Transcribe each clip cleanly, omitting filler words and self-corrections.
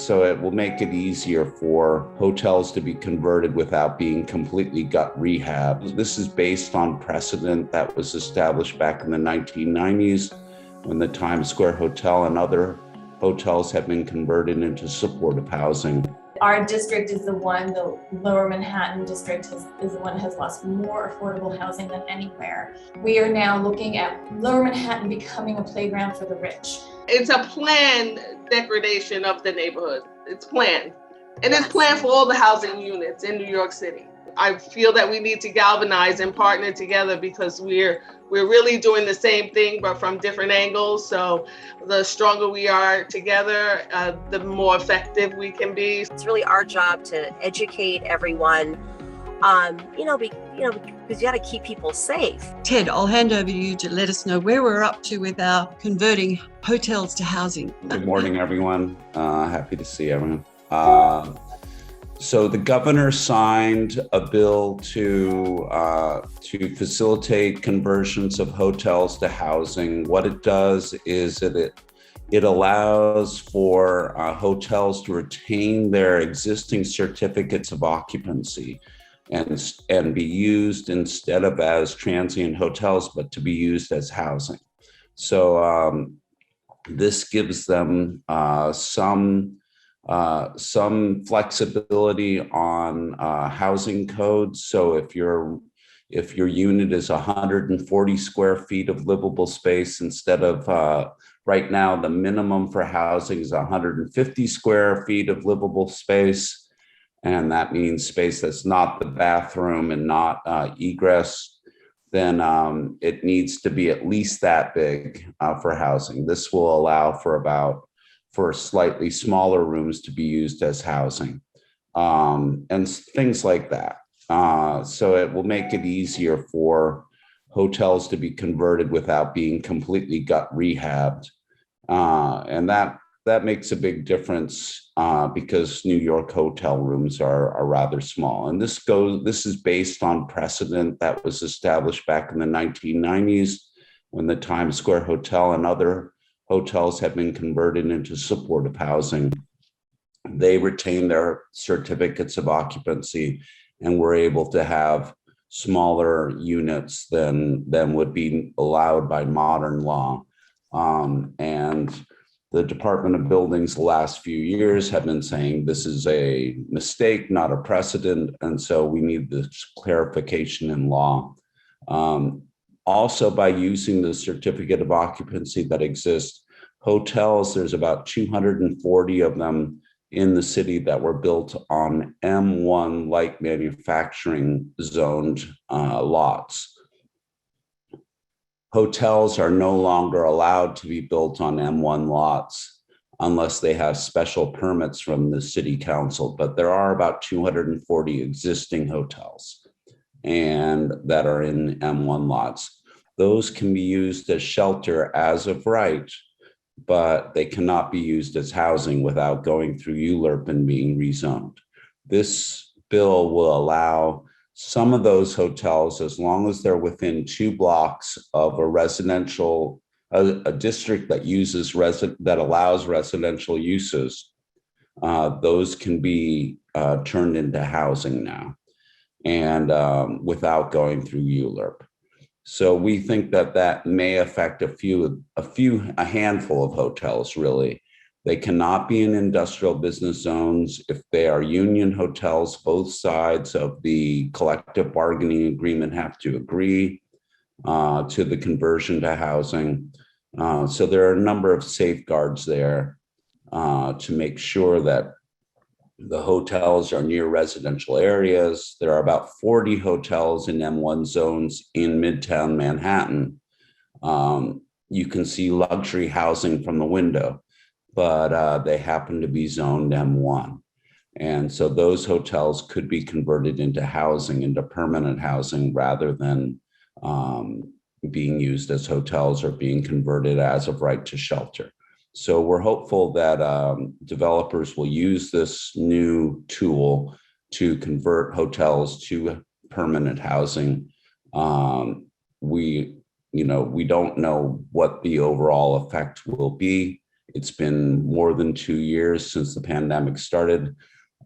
So it will make it easier for hotels to be converted without being completely gut rehabbed. This is based on precedent that was established back in the 1990s when the Times Square Hotel and other hotels have been converted into supportive housing. Our district is the one, the Lower Manhattan district is the one that has lost more affordable housing than anywhere. We are now looking at Lower Manhattan becoming a playground for the rich. It's a planned degradation of the neighborhood. It's planned. And it's planned for all the housing units in New York City. I feel that we need to galvanize and partner together because we're really doing the same thing, but from different angles. So the stronger we are together, the more effective we can be. It's really our job to educate everyone, because you got to keep people safe. Ted, I'll hand over to you to let us know where we're up to with our converting hotels to housing. Good morning, everyone. Happy to see everyone. So the governor signed a bill to facilitate conversions of hotels to housing. What it does is it allows for hotels to retain their existing certificates of occupancy and be used instead of as transient hotels, but to be used as housing. So this gives them some flexibility on housing codes. So if your unit is 140 square feet of livable space, instead of right now, the minimum for housing is 150 square feet of livable space. And that means space that's not the bathroom and not egress, then it needs to be at least that big for housing. This will allow for slightly smaller rooms to be used as housing and things like that. So it will make it easier for hotels to be converted without being completely gut rehabbed. And that makes a big difference because New York hotel rooms are rather small. And this is based on precedent that was established back in the 1990s when the Times Square Hotel and other hotels have been converted into supportive housing. They retain their certificates of occupancy and were able to have smaller units than would be allowed by modern law. And the Department of Buildings the last few years have been saying this is a mistake, not a precedent. And so we need this clarification in law. Also, by using the certificate of occupancy that exists, hotels, there's about 240 of them in the city that were built on M1 light manufacturing zoned lots. Hotels are no longer allowed to be built on M1 lots unless they have special permits from the city council, but there are about 240 existing hotels and that are in M1 lots. Those can be used as shelter as of right, but they cannot be used as housing without going through ULURP and being rezoned. This bill will allow some of those hotels, as long as they're within 2 blocks of a district that allows residential uses, those can be turned into housing now, and without going through ULURP. So we think that may affect a handful of hotels, really. They cannot be in industrial business zones. If they are union hotels, both sides of the collective bargaining agreement have to agree to the conversion to housing. So there are a number of safeguards there to make sure that the hotels are near residential areas. There are about 40 hotels in M1 zones in Midtown Manhattan. You can see luxury housing from the window, but they happen to be zoned M1. And so those hotels could be converted into housing, into permanent housing, rather than being used as hotels or being converted as of right to shelter. So we're hopeful that developers will use this new tool to convert hotels to permanent housing. We don't know what the overall effect will be. It's been more than 2 years since the pandemic started.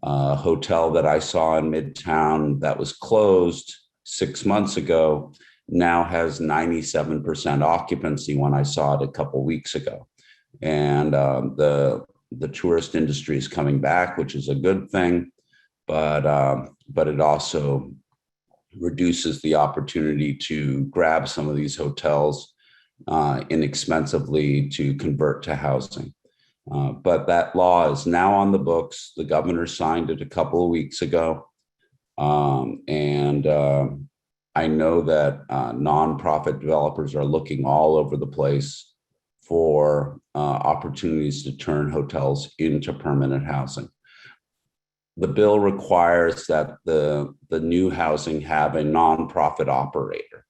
A hotel that I saw in Midtown that was closed 6 months ago now has 97% occupancy when I saw it a couple weeks ago. And the tourist industry is coming back, which is a good thing, but it also reduces the opportunity to grab some of these hotels inexpensively to convert to housing. But that law is now on the books. The governor signed it a couple of weeks ago. I know that nonprofit developers are looking all over the place for opportunities to turn hotels into permanent housing. The bill requires that the new housing have a nonprofit operator.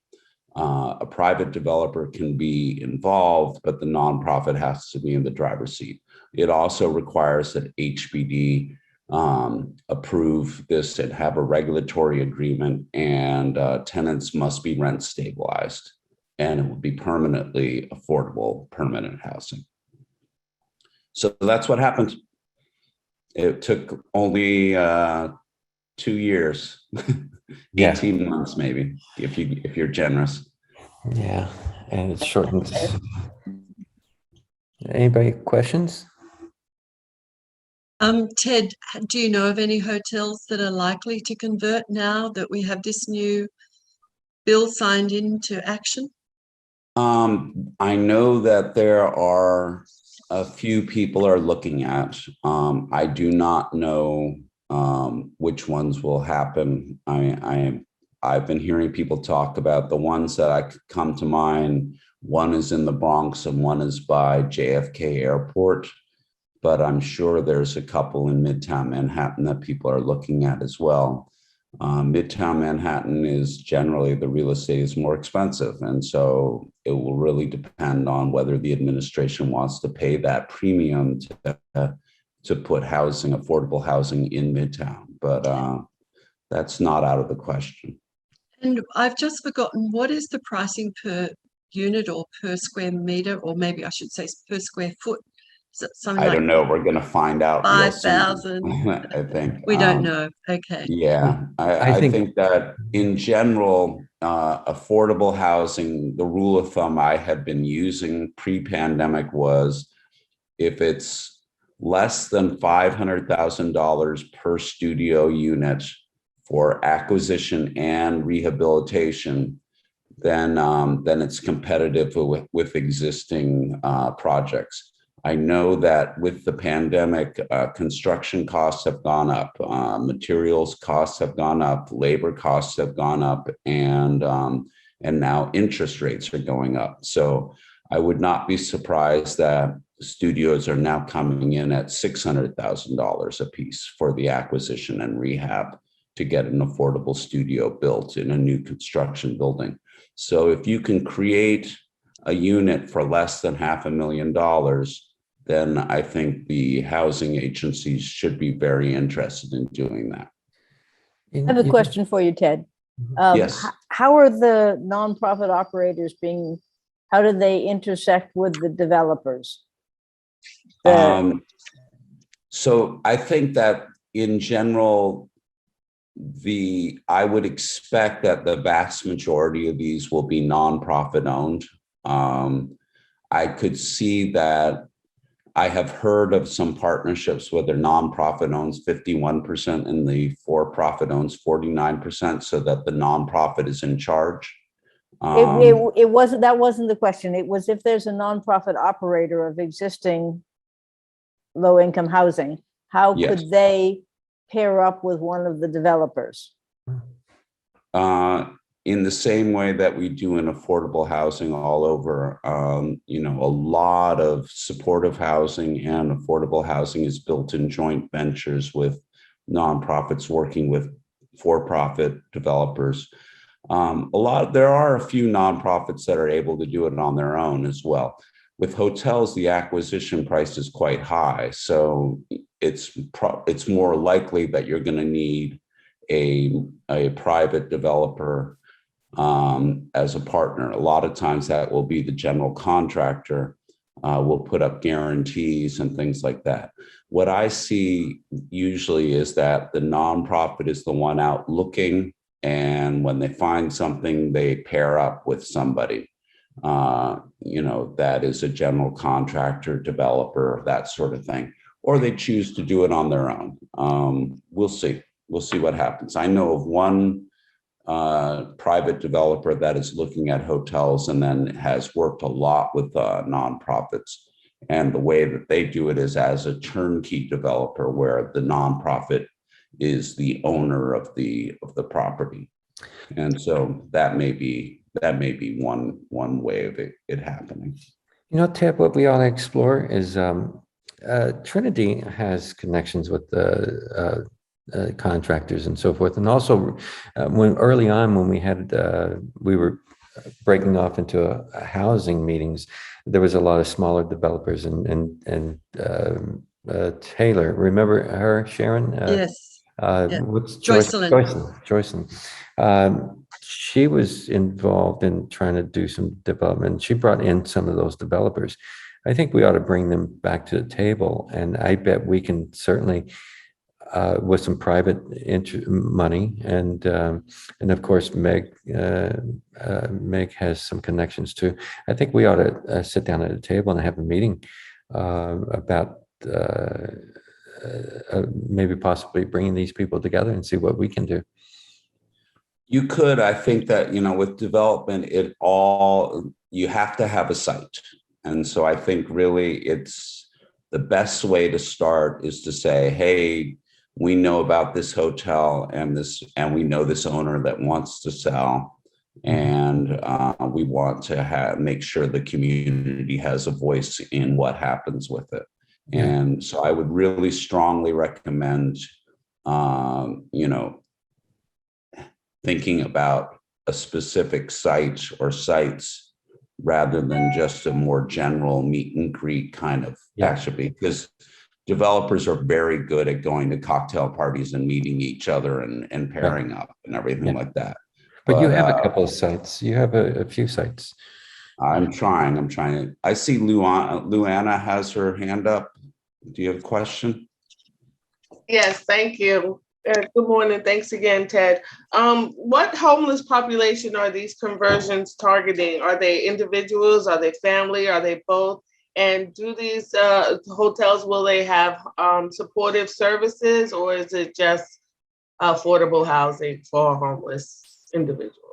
A private developer can be involved, but the nonprofit has to be in the driver's seat. It also requires that HPD approve this and have a regulatory agreement, and tenants must be rent stabilized, and it will be permanently affordable permanent housing. So that's what happened. It took only 2 years, 18 months maybe, if you're generous. Yeah, and it shortens. Anybody questions? Ted, do you know of any hotels that are likely to convert now that we have this new bill signed into action? I know that there are a few people are looking at. I do not know which ones will happen. I've been hearing people talk about the ones that I could come to mind. One is in the Bronx and one is by JFK Airport, but I'm sure there's a couple in Midtown Manhattan that people are looking at as well. Midtown Manhattan is generally, the real estate is more expensive. And so it will really depend on whether the administration wants to pay that premium to put housing, affordable housing in Midtown. But that's not out of the question. And I've just forgotten, what is the pricing per unit or per square meter, or maybe I should say per square foot? Is it something I like don't know. We're going to find out. 5,000? I think. We don't know. Okay. Yeah, I think that in general, affordable housing, the rule of thumb I had been using pre-pandemic was if it's less than $500,000 per studio unit for acquisition and rehabilitation, then it's competitive with existing projects. I know that with the pandemic, construction costs have gone up, materials costs have gone up, labor costs have gone up, and now interest rates are going up. So I would not be surprised that studios are now coming in at $600,000 a piece for the acquisition and rehab to get an affordable studio built in a new construction building. So if you can create a unit for less than $500,000, then I think the housing agencies should be very interested in doing that. I have a question for you, Ted. Yes. How are the nonprofit operators how do they intersect with the developers? So I think that in general, I would expect that the vast majority of these will be nonprofit owned. I could see that. I have heard of some partnerships where the nonprofit owns 51% and the for-profit owns 49%, so that the nonprofit is in charge. It wasn't, that wasn't the question. It was if there's a nonprofit operator of existing low-income housing, how could they pair up with one of the developers? In the same way that we do in affordable housing all over, a lot of supportive housing and affordable housing is built in joint ventures with nonprofits working with for-profit developers. There are a few nonprofits that are able to do it on their own as well. With hotels, the acquisition price is quite high, so it's more likely that you're going to need a private developer as a partner. A lot of times that will be the general contractor will put up guarantees and things like that. What I see usually is that the nonprofit is the one out looking, and when they find something, they pair up with somebody, that is a general contractor, developer, that sort of thing, or they choose to do it on their own. We'll see. We'll see what happens. I know of one private developer that is looking at hotels and then has worked a lot with nonprofits. And the way that they do it is as a turnkey developer, where the nonprofit is the owner of the property. And so that may be one way of it happening. Ted, what we ought to explore is Trinity has connections with the contractors and so forth. And also when early on, when we were breaking off into housing meetings, there was a lot of smaller developers and Taylor, remember her, Sharon? Yes. What's Joycelyn. She was involved in trying to do some development. She brought in some of those developers. I think we ought to bring them back to the table, and I bet we can certainly with some private money, and of course Meg has some connections too. I think we ought to sit down at a table and have a meeting about maybe possibly bringing these people together and see what we can do. You could. I think that, with development, you have to have a site. And so I think really it's the best way to start is to say, hey, we know about this hotel and we know this owner that wants to sell. And we want to make sure the community has a voice in what happens with it. Yeah. And so I would really strongly recommend, thinking about a specific site or sites rather than just a more general meet and greet kind of action, because developers are very good at going to cocktail parties and meeting each other and pairing up and everything like that. But you have a couple of sites. You have a few sites. I'm trying. I see Luana has her hand up. Do you have a question? Yes, thank you. Good morning. Thanks again, Ted. What homeless population are these conversions targeting? Are they individuals? Are they family? Are they both? And do these hotels, will they have supportive services, or is it just affordable housing for homeless individuals?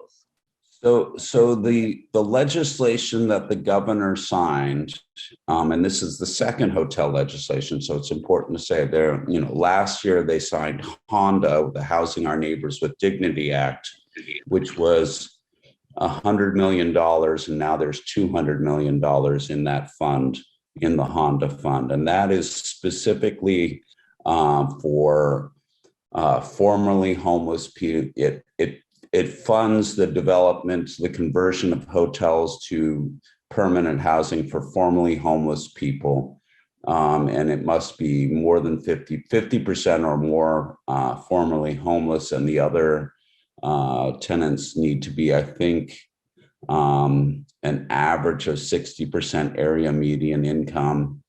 So the legislation that the governor signed, and this is the second hotel legislation, so it's important to say there, last year they signed HONDA, the Housing Our Neighbors with Dignity Act, which was $100 million, and now there's $200 million in that fund, in the HONDA fund, and that is specifically for formerly homeless people. It funds the development, the conversion of hotels to permanent housing for formerly homeless people. And it must be more than 50% or more formerly homeless. And the other tenants need to be, I think, an average of 60% area median income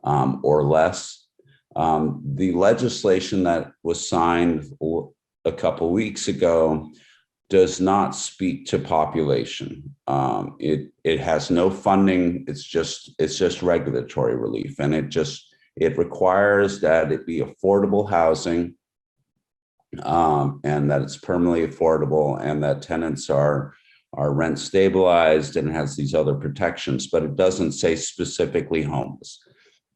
or less. The legislation that was signed a couple weeks ago does not speak to population. It has no funding. It's just regulatory relief, and it requires that it be affordable housing, and that it's permanently affordable, and that tenants are rent stabilized and has these other protections. But it doesn't say specifically homeless.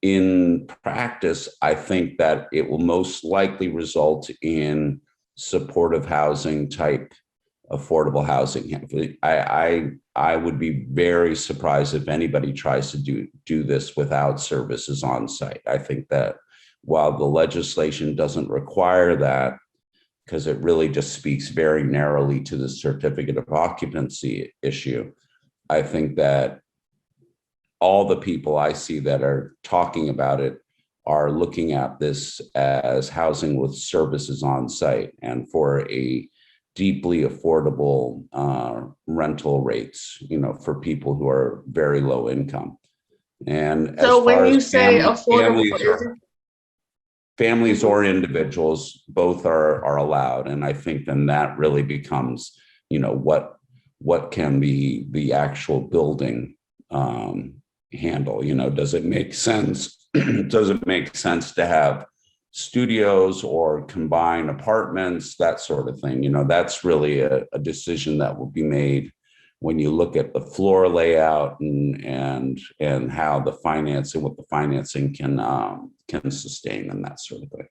In practice, I think that it will most likely result in supportive housing type affordable housing. I would be very surprised if anybody tries to do this without services on site. I think that while the legislation doesn't require that, because it really just speaks very narrowly to the certificate of occupancy issue, I think that all the people I see that are talking about it are looking at this as housing with services on site and for a deeply affordable rental rates, for people who are very low income. And So as when far you as say affordable, families or individuals, both are allowed. And I think then that really becomes, what can the actual building handle? Does it make sense? Does it make sense to have studios or combine apartments, that sort of thing? That's really a decision that will be made when you look at the floor layout and how the financing, what the financing can sustain and that sort of thing.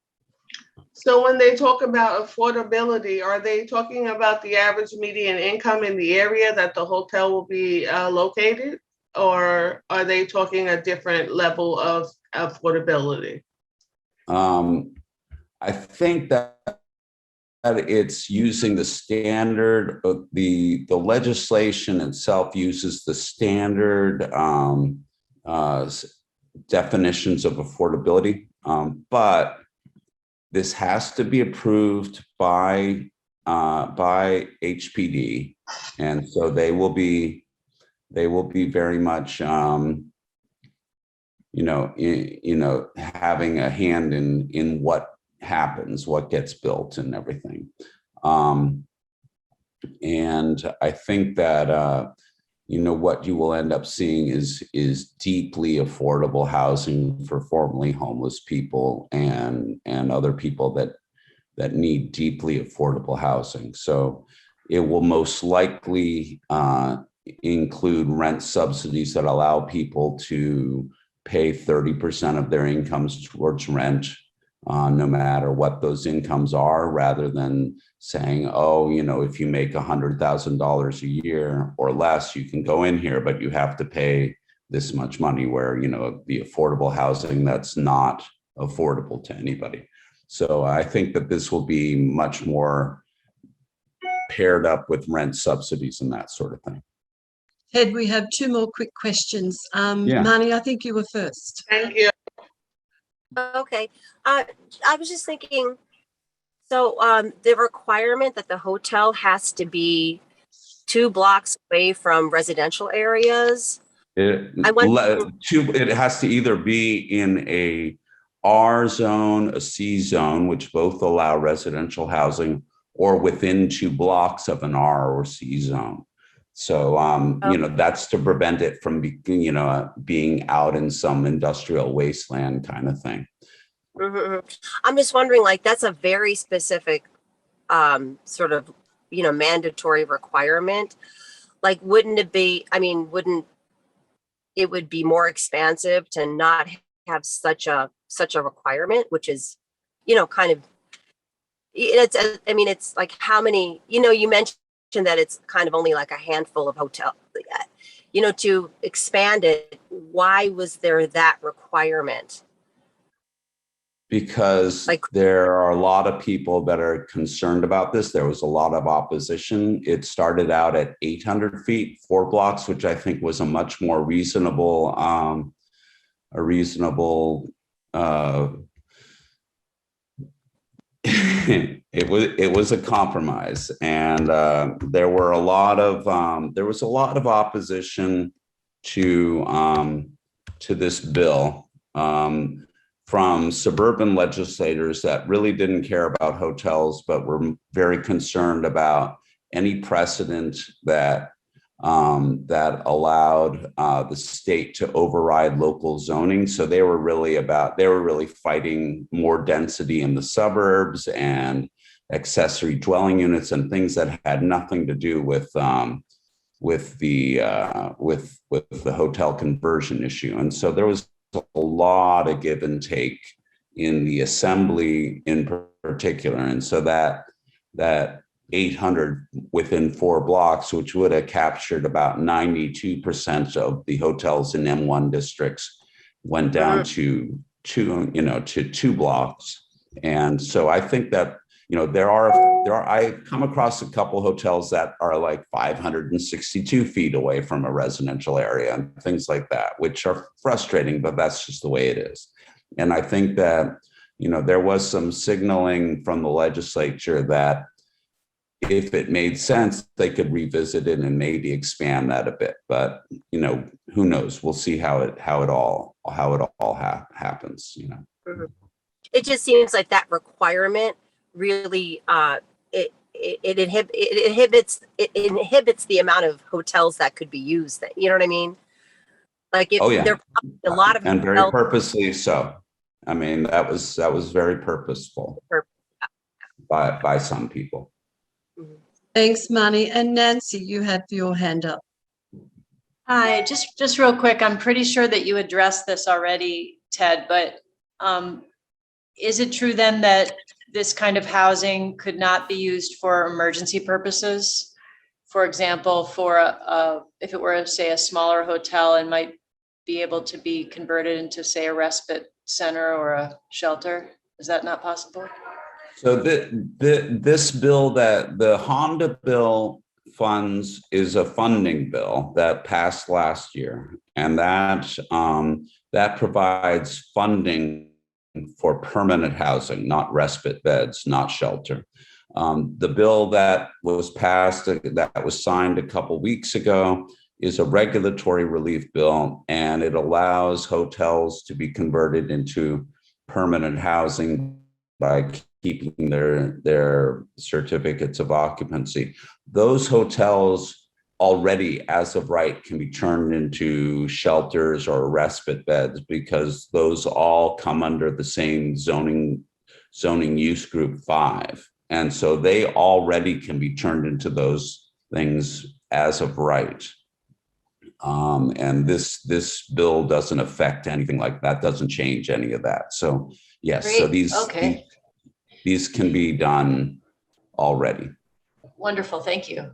so when they talk about affordability, are they talking about the average median income in the area that the hotel will be located? Or are they talking a different level of affordability? I think that it's using the standard, the legislation itself uses the standard definitions of affordability, but this has to be approved by HPD, and so they will be very much having a hand in what happens, what gets built and everything. And I think that what you will end up seeing is deeply affordable housing for formerly homeless people and other people that need deeply affordable housing. So it will most likely include rent subsidies that allow people to pay 30% of their incomes towards rent, no matter what those incomes are, rather than saying, oh, if you make $100,000 a year or less, you can go in here, but you have to pay this much money, where, the affordable housing, that's not affordable to anybody. So I think that this will be much more paired up with rent subsidies and that sort of thing. Ted, we have two more quick questions. Marni, I think you were first. Thank you. Okay. I was just thinking, so the requirement that the hotel has to be 2 blocks away from residential areas. It has to either be in a R zone, a C zone, which both allow residential housing, or within 2 blocks of an R or C zone. So, that's to prevent it from being out in some industrial wasteland kind of thing. Mm-hmm. I'm just wondering, that's a very specific sort of, mandatory requirement. Wouldn't it be, wouldn't it would be more expansive to not have such a requirement, which is, kind of, it's like how many, you mentioned that it's kind of only like a handful of hotels, to expand it. Why was there that requirement? Because there are a lot of people that are concerned about this. There was a lot of opposition. It started out at 800 feet, 4 blocks, which I think was a much more reasonable, it was a compromise, and there was a lot of opposition to this bill from suburban legislators that really didn't care about hotels, but were very concerned about any precedent that allowed the state to override local zoning. So they were really fighting more density in the suburbs and accessory dwelling units and things that had nothing to do with the hotel conversion issue. And so there was a lot of give and take in the assembly in particular. And so that 800 within 4 blocks, which would have captured about 92% of the hotels in M1 districts, went down to 2 blocks. And so I think that, I've come across a couple hotels that are like 562 feet away from a residential area and things like that, which are frustrating, but that's just the way it is. And I think that, there was some signaling from the legislature that if it made sense, they could revisit it and maybe expand that a bit. But, who knows? We'll see how it all happens, you know. Mhm. It just seems like that requirement really it inhibits the amount of hotels that could be used. That, you know what I mean? Like if Oh yeah, there are probably a lot of and very hotels purposely so. I mean, that was very purposeful by some people. Mhm. Thanks, Marni. And Nancy, you had your hand up. Hi, just real quick, I'm pretty sure that you addressed this already, Ted, but is it true then that this kind of housing could not be used for emergency purposes? For example, if it were, say, a smaller hotel and might be able to be converted into, say, a respite center or a shelter? Is that not possible? So this bill, that the Honda bill funds, is a funding bill that passed last year, and that provides funding for permanent housing, not respite beds, not shelter. The bill that was passed, that was signed a couple weeks ago, is a regulatory relief bill, and it allows hotels to be converted into permanent housing by keeping their certificates of occupancy. Those hotels already, as of right, can be turned into shelters or respite beds, because those all come under the same zoning use group 5. And so they already can be turned into those things as of right. And this bill doesn't affect anything like that, doesn't change any of that. So yes, Great. so Okay. these can be done already. Wonderful. Thank you.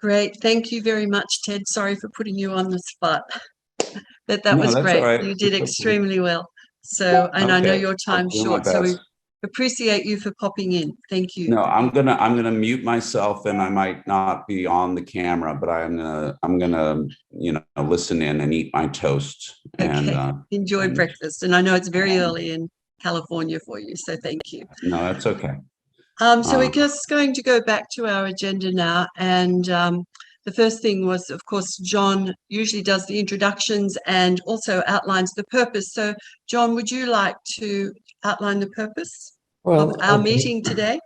Great. Thank you very much, Ted. Sorry for putting you on the spot. But that No, was that's great. all right. You did That's okay. extremely well. So, and I know Okay, your I'll time's do my short, so we best. appreciate you for popping in. Thank you. No, I'm gonna mute myself, and I might not be on the camera, but I'm gonna listen in and eat my toast. Okay. And Enjoy breakfast. And I know it's very early in California for you, so thank you. no, that's okay. So we're just going to go back to our agenda now. And the first thing was, of course, John usually does the introductions and also outlines the purpose. So, John, would you like to outline the purpose of our meeting today?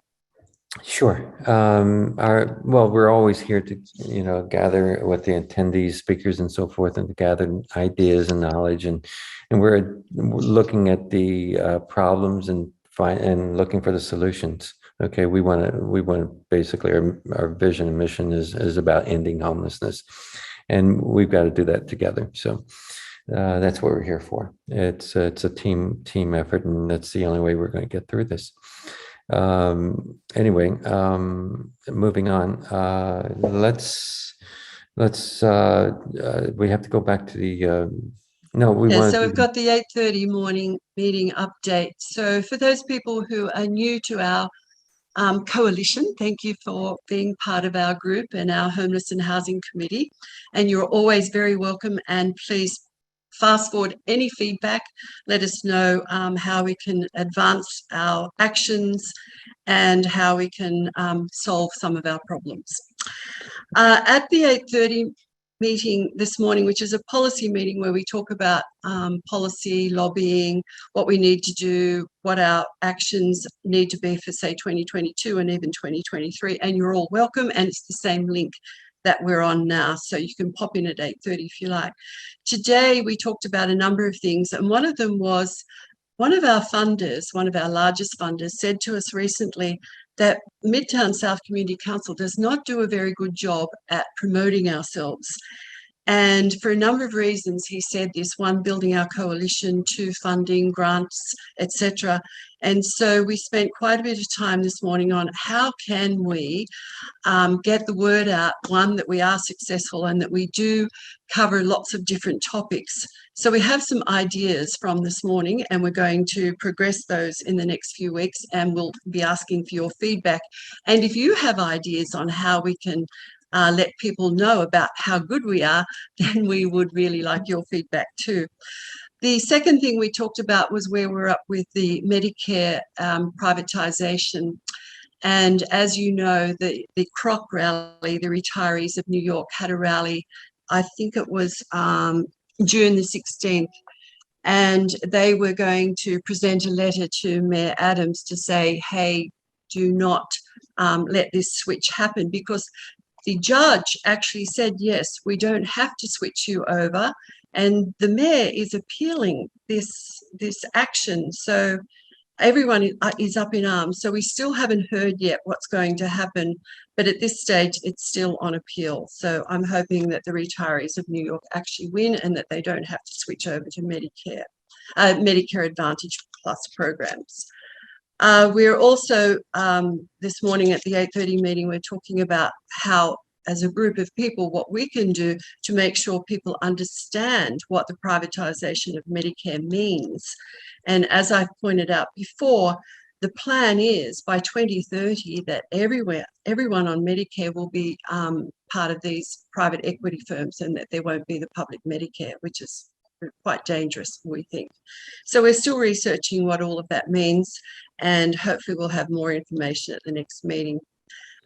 Sure. We're always here to, gather with the attendees, speakers, and so forth, and to gather ideas and knowledge, and we're looking at the problems and looking for the solutions. Okay, we want to basically, our vision and mission is about ending homelessness, and we've got to do that together. So that's what we're here for. It's a team effort, and that's the only way we're going to get through this. Anyway, moving on. We have to go back to the. So we've got the 8:30 morning meeting update. So for those people who are new to our coalition, thank you for being part of our group and our Homeless and Housing Committee. And you're always very welcome. And please fast forward any feedback. Let us know how we can advance our actions and how we can solve some of our problems. At the 8:30 meeting this morning, which is a policy meeting where we talk about policy, lobbying, what we need to do, what our actions need to be for, say, 2022 and even 2023. And you're all welcome. And it's the same link that we're on now. So you can pop in at 8:30 if you like. Today, we talked about a number of things. And one of them was one of our funders, one of our largest funders, said to us recently that Midtown South Community Council does not do a very good job at promoting ourselves. And for a number of reasons, he said this: one, building our coalition; two, funding, grants, etc. And so we spent quite a bit of time this morning on how can we get the word out, one, that we are successful and that we do cover lots of different topics. So we have some ideas from this morning, and we're going to progress those in the next few weeks, and we'll be asking for your feedback. And if you have ideas on how we can let people know about how good we are, then we would really like your feedback too. The second thing we talked about was where we're up with the Medicare privatization. And as you know, the CROC rally, the retirees of New York, had a rally I think it was June the 16th, and they were going to present a letter to Mayor Adams to say, hey, do not let this switch happen, because the judge actually said, yes, we don't have to switch you over. And the mayor is appealing this action. So everyone is up in arms. So we still haven't heard yet what's going to happen. But at this stage, it's still on appeal. So I'm hoping that the retirees of New York actually win and that they don't have to switch over to Medicare Advantage Plus programs. We're also, this morning at the 8:30 meeting, we're talking about how, as a group of people, what we can do to make sure people understand what the privatization of Medicare means. And as I've pointed out before, the plan is by 2030 that everyone on Medicare will be part of these private equity firms, and that there won't be the public Medicare, which is quite dangerous, we think. So we're still researching what all of that means, and hopefully we'll have more information at the next meeting.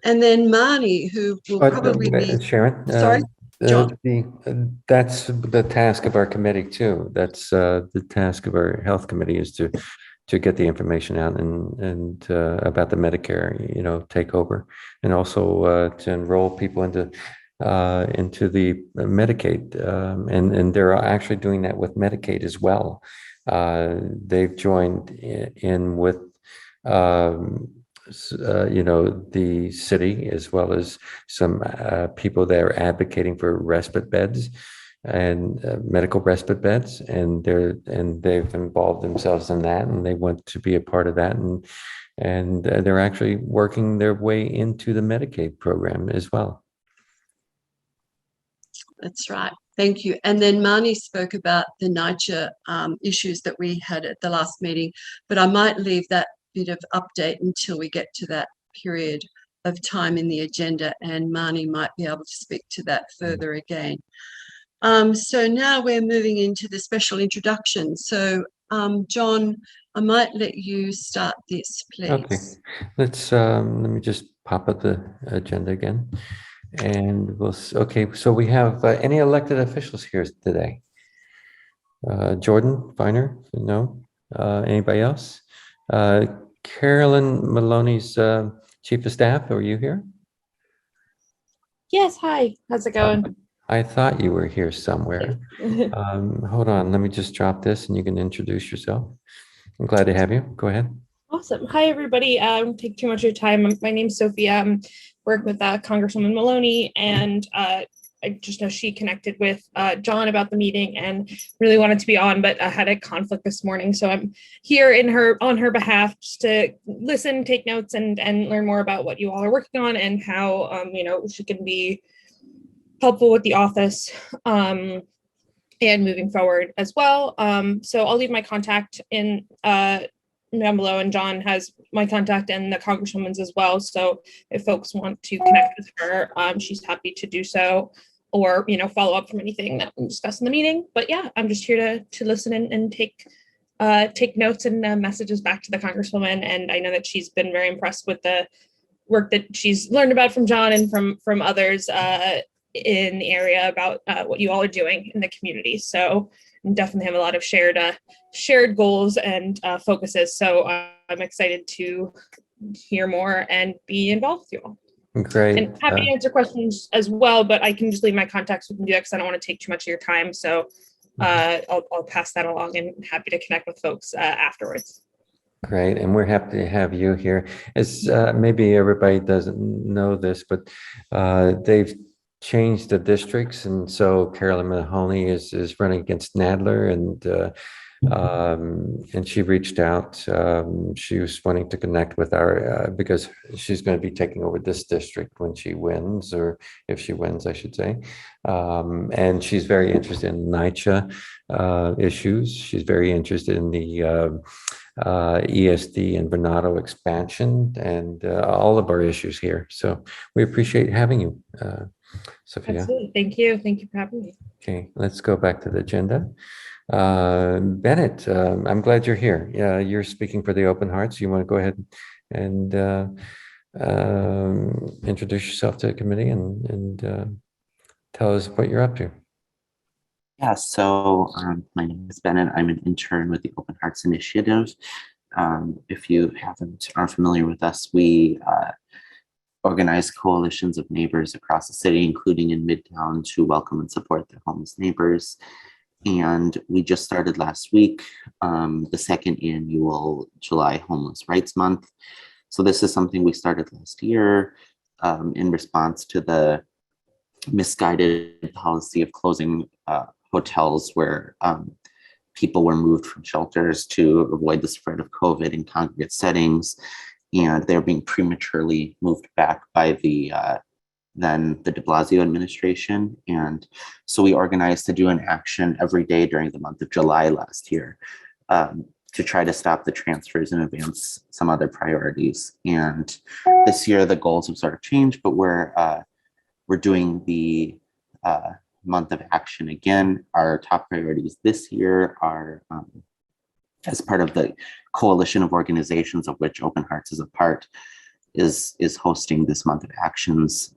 And then Marni, who will probably be... Sharon, sorry, John. That's the task of our committee too. That's the task of our health committee, is to get the information out and about the Medicare, takeover, and also to enroll people into the Medicaid, and they're actually doing that with Medicaid as well. They've joined in with the city, as well as some people that are advocating for respite beds and medical respite beds, and they've involved themselves in that, and they want to be a part of that, and they're actually working their way into the Medicaid program as well. That's right. Thank you. And then Marni spoke about the NYCHA issues that we had at the last meeting, but I might leave that bit of update until we get to that period of time in the agenda, and Marni might be able to speak to that further again. So now we're moving into the special introduction. So John, I might let you start this, please. Okay, let me just pop up the agenda again. And okay, so we have any elected officials here today? Jordan Feiner? No. Anybody else? Carolyn Maloney's chief of staff, are you here? Yes, hi. How's it going? I thought you were here somewhere. Hold on, let me just drop this and you can introduce yourself. I'm glad to have you. Go ahead. Awesome. Hi, everybody. I won't take too much of your time. My name's Sophia. I'm working with Congresswoman Maloney, and I just know she connected with John about the meeting and really wanted to be on, but I had a conflict this morning. So I'm here on her behalf, just to listen, take notes, and learn more about what you all are working on and how she can be helpful with the office and moving forward as well. So I'll leave my contact in down below, and John has my contact and the Congresswoman's as well. So if folks want to connect with her, she's happy to do so, or follow up from anything that we discuss in the meeting. But yeah, I'm just here to listen and take notes and messages back to the Congresswoman. And I know that she's been very impressed with the work that she's learned about from John and from others in the area about what you all are doing in the community. So definitely have a lot of shared goals and focuses. So I'm excited to hear more and be involved with you all. Great. And happy to answer questions as well, but I can just leave my contacts. We can do that because I don't want to take too much of your time. So I'll pass that along, and happy to connect with folks afterwards. Great, and we're happy to have you here. As maybe everybody doesn't know this, but they've changed the districts, and so Carolyn Mahoney is running against Nadler, and she reached out. She was wanting to connect with our because she's going to be taking over this district when she wins, or if she wins, I should say. And she's very interested in NYCHA issues. She's very interested in the ESD and Venado expansion and all of our issues here. So we appreciate having you, Sophia. Absolutely. Thank you. Thank you for having me. Okay, let's go back to the agenda. Bennett, I'm glad you're here. Yeah, you're speaking for the Open Hearts. You want to go ahead and introduce yourself to the committee and tell us what you're up to. Yeah, so my name is Bennett. I'm an intern with the Open Hearts Initiative. If you aren't familiar with us, we organize coalitions of neighbors across the city, including in Midtown, to welcome and support their homeless neighbors. And we just started last week, the second annual July Homeless Rights Month. So this is something we started last year in response to the misguided policy of closing hotels where people were moved from shelters to avoid the spread of COVID in congregate settings. And they're being prematurely moved back by the then the de Blasio administration. And so we organized to do an action every day during the month of July last year to try to stop the transfers and advance some other priorities. And this year the goals have sort of changed, but we're doing the month of action again. Our top priorities this year are as part of the coalition of organizations of which Open Hearts is a part, is hosting this month of actions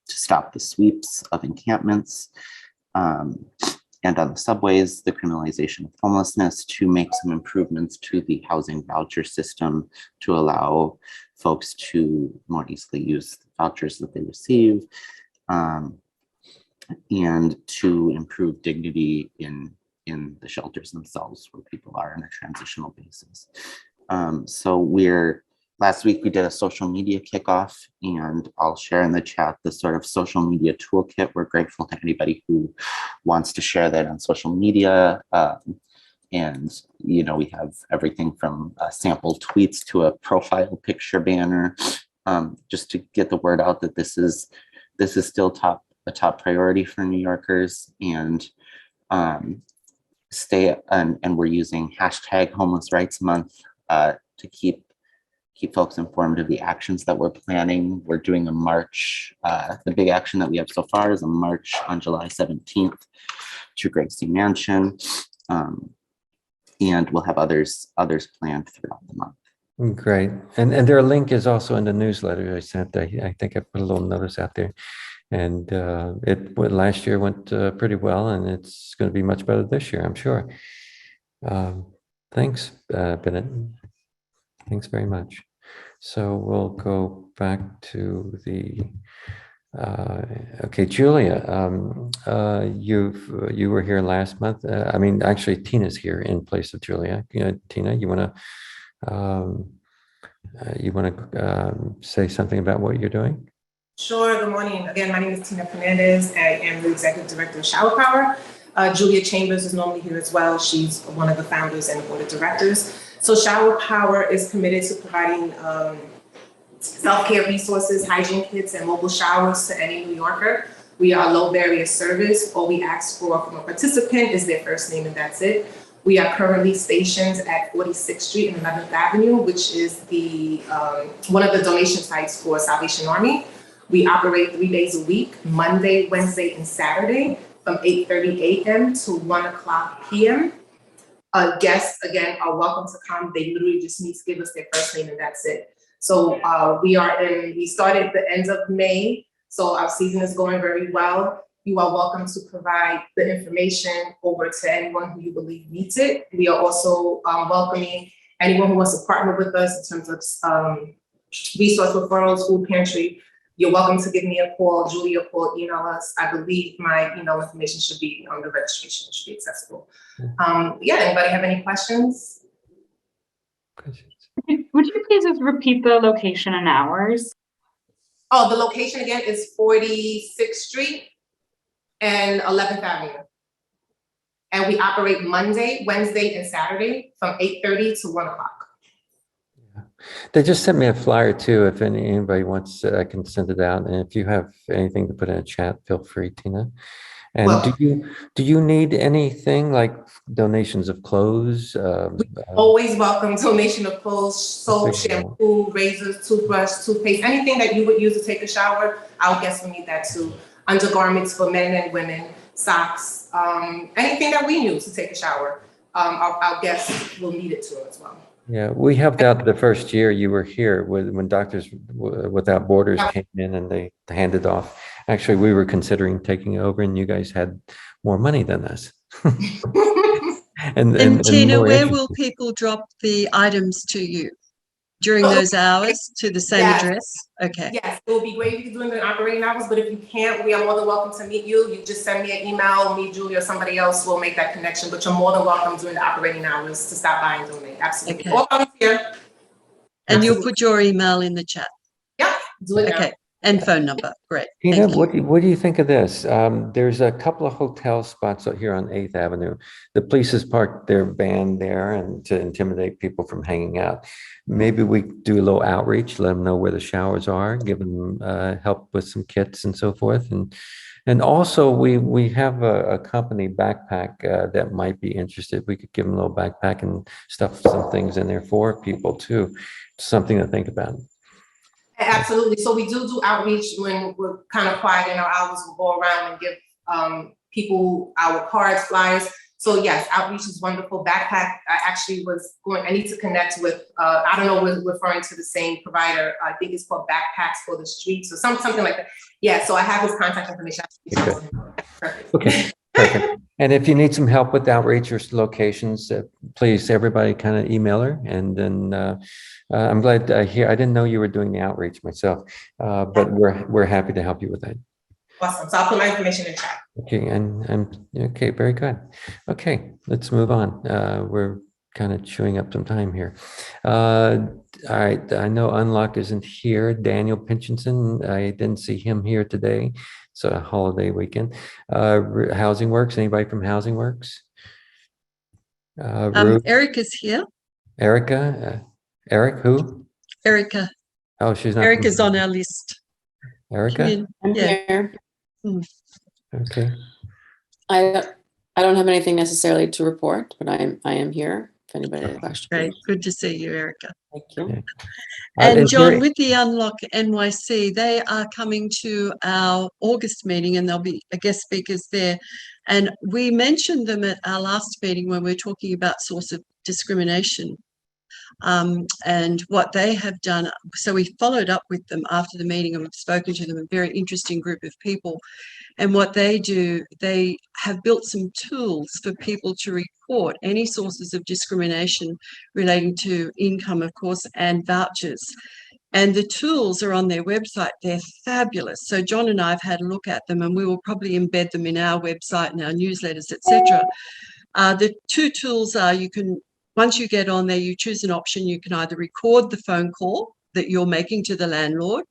to stop the sweeps of encampments and on the subways, the criminalization of homelessness, to make some improvements to the housing voucher system to allow folks to more easily use the vouchers that they receive, and to improve dignity in the shelters themselves where people are on a transitional basis. So last week we did a social media kickoff, and I'll share in the chat the sort of social media toolkit. We're grateful to anybody who wants to share that on social media. And, you know, we have everything from sample tweets to a profile picture banner, just to get the word out that this is still a top priority for New Yorkers. And we're using hashtag Homeless Rights Month to keep folks informed of the actions that we're planning. We're doing a march. The big action that we have so far is a march on July 17th to Gracie Mansion. And we'll have others planned throughout the month. Great. And their link is also in the newsletter I sent. I think I put a little notice out there. And last year went pretty well, and it's going to be much better this year, I'm sure. Thanks, Bennett. Thanks very much. So we'll go back to the, okay, Julia, you were here last month. I mean, actually Tina's here in place of Julia. Tina, you want to say something about what you're doing? Sure. Good morning. Again, my name is Tina Fernandez. I am the executive director of Shower Power. Julia Chambers is normally here as well. She's one of the founders and board of directors. So Shower Power is committed to providing self-care resources, hygiene kits, and mobile showers to any New Yorker. We are a low barrier service. All we ask for from a participant is their first name, and that's it. We are currently stationed at 46th Street and 11th Avenue, which is the one of the donation sites for Salvation Army. We operate 3 days a week, Monday, Wednesday, and Saturday, from 8:30 a.m. to 1 o'clock p.m. Guests, again, are welcome to come. They literally just need to give us their first name, and that's it. So we started the end of May, so our season is going very well. You are welcome to provide the information over to anyone who you believe needs it. We are also welcoming anyone who wants to partner with us in terms of resource referrals, food pantry. You're welcome to give me a call, Julia, a call, email us. I believe my email information should be on the registration, should be accessible. Yeah, anybody have any questions? Would you please just repeat the location and hours? Oh, the location again is 46th Street and 11th Avenue. And we operate Monday, Wednesday, and Saturday from 8:30 to 1 o'clock. They just sent me a flyer too. If anybody wants, I can send it out. And if you have anything to put in a chat, feel free, Tina. And well, do you need anything like donations of clothes? Always welcome donation of clothes, soap, shampoo, razors, toothbrush, toothpaste, anything that you would use to take a shower. Our guests will need that too. Undergarments for men and women, socks, anything that we use to take a shower. Our guests will need it too as well. Yeah, we helped out the first year you were here when Doctors Without Borders came in and they handed off Actually, we were considering taking over and you guys had more money than us. And Tina, more where interest. will people drop the items to you? During those hours to the same address? Okay. Yes, it would be great if you could do it in operating hours, but if you can't, we are more than welcome to meet you. You just send me an email, me, Julie, or somebody else will make that connection, but you're more than welcome during the operating hours to stop by and donate. Absolutely. Okay. Or volunteer. And you'll put your email in the chat. Yep, do it now. Okay. And phone number. Great. Tina, Thank you. what do you think of this? There's a couple of hotel spots out here on 8th Avenue. The police has parked their van there and to intimidate people from hanging out. Maybe we do a little outreach, let them know where the showers are, give them help with some kits and so forth. And also we have a company backpack that might be interested. We could give them a little backpack and stuff some things in there for people too. Something to think about. Absolutely. So we do outreach when we're kind of quiet in our hours. We'll go around and give people our cards, flyers. So yes, outreach is wonderful. Backpack, I need to connect with, I don't know, we're referring to the same provider. I think it's called Backpacks for the Streets or something like that. Yeah, so I have his contact information. Okay, perfect. And if you need some help with outreach or locations, please, everybody kind of email her. And then I'm glad to hear, I didn't know you were doing the outreach myself, but we're happy to help you with that. Awesome. So I'll put my information in chat. Okay, and okay, very good. Okay, let's move on. We're kind of chewing up some time here. All right, I know Unlock isn't here. Daniel Pinchinson, I didn't see him here today. It's a holiday weekend. Housing Works, anybody from Housing Works? Erica's here. Erica? Eric, who? Erica. Oh, she's not. Erica's on our list. Erica? I'm here. Okay. I don't have anything necessarily to report, but I am here if anybody has questions. Great. Good to see you, Erica. Thank you. Yeah. And John, with the Unlock NYC, they are coming to our August meeting and there'll be guest speakers there. And we mentioned them at our last meeting when we were talking about source of discrimination and what they have done. So we followed up with them after the meeting and we've spoken to them, a very interesting group of people. And what they do, they have built some tools for people to report any sources of discrimination relating to income, of course, and vouchers. And the tools are on their website. They're fabulous. So John and I have had a look at them and we will probably embed them in our website and our newsletters, etc. The two tools are once you get on there, you choose an option. You can either record the phone call that you're making to the landlord.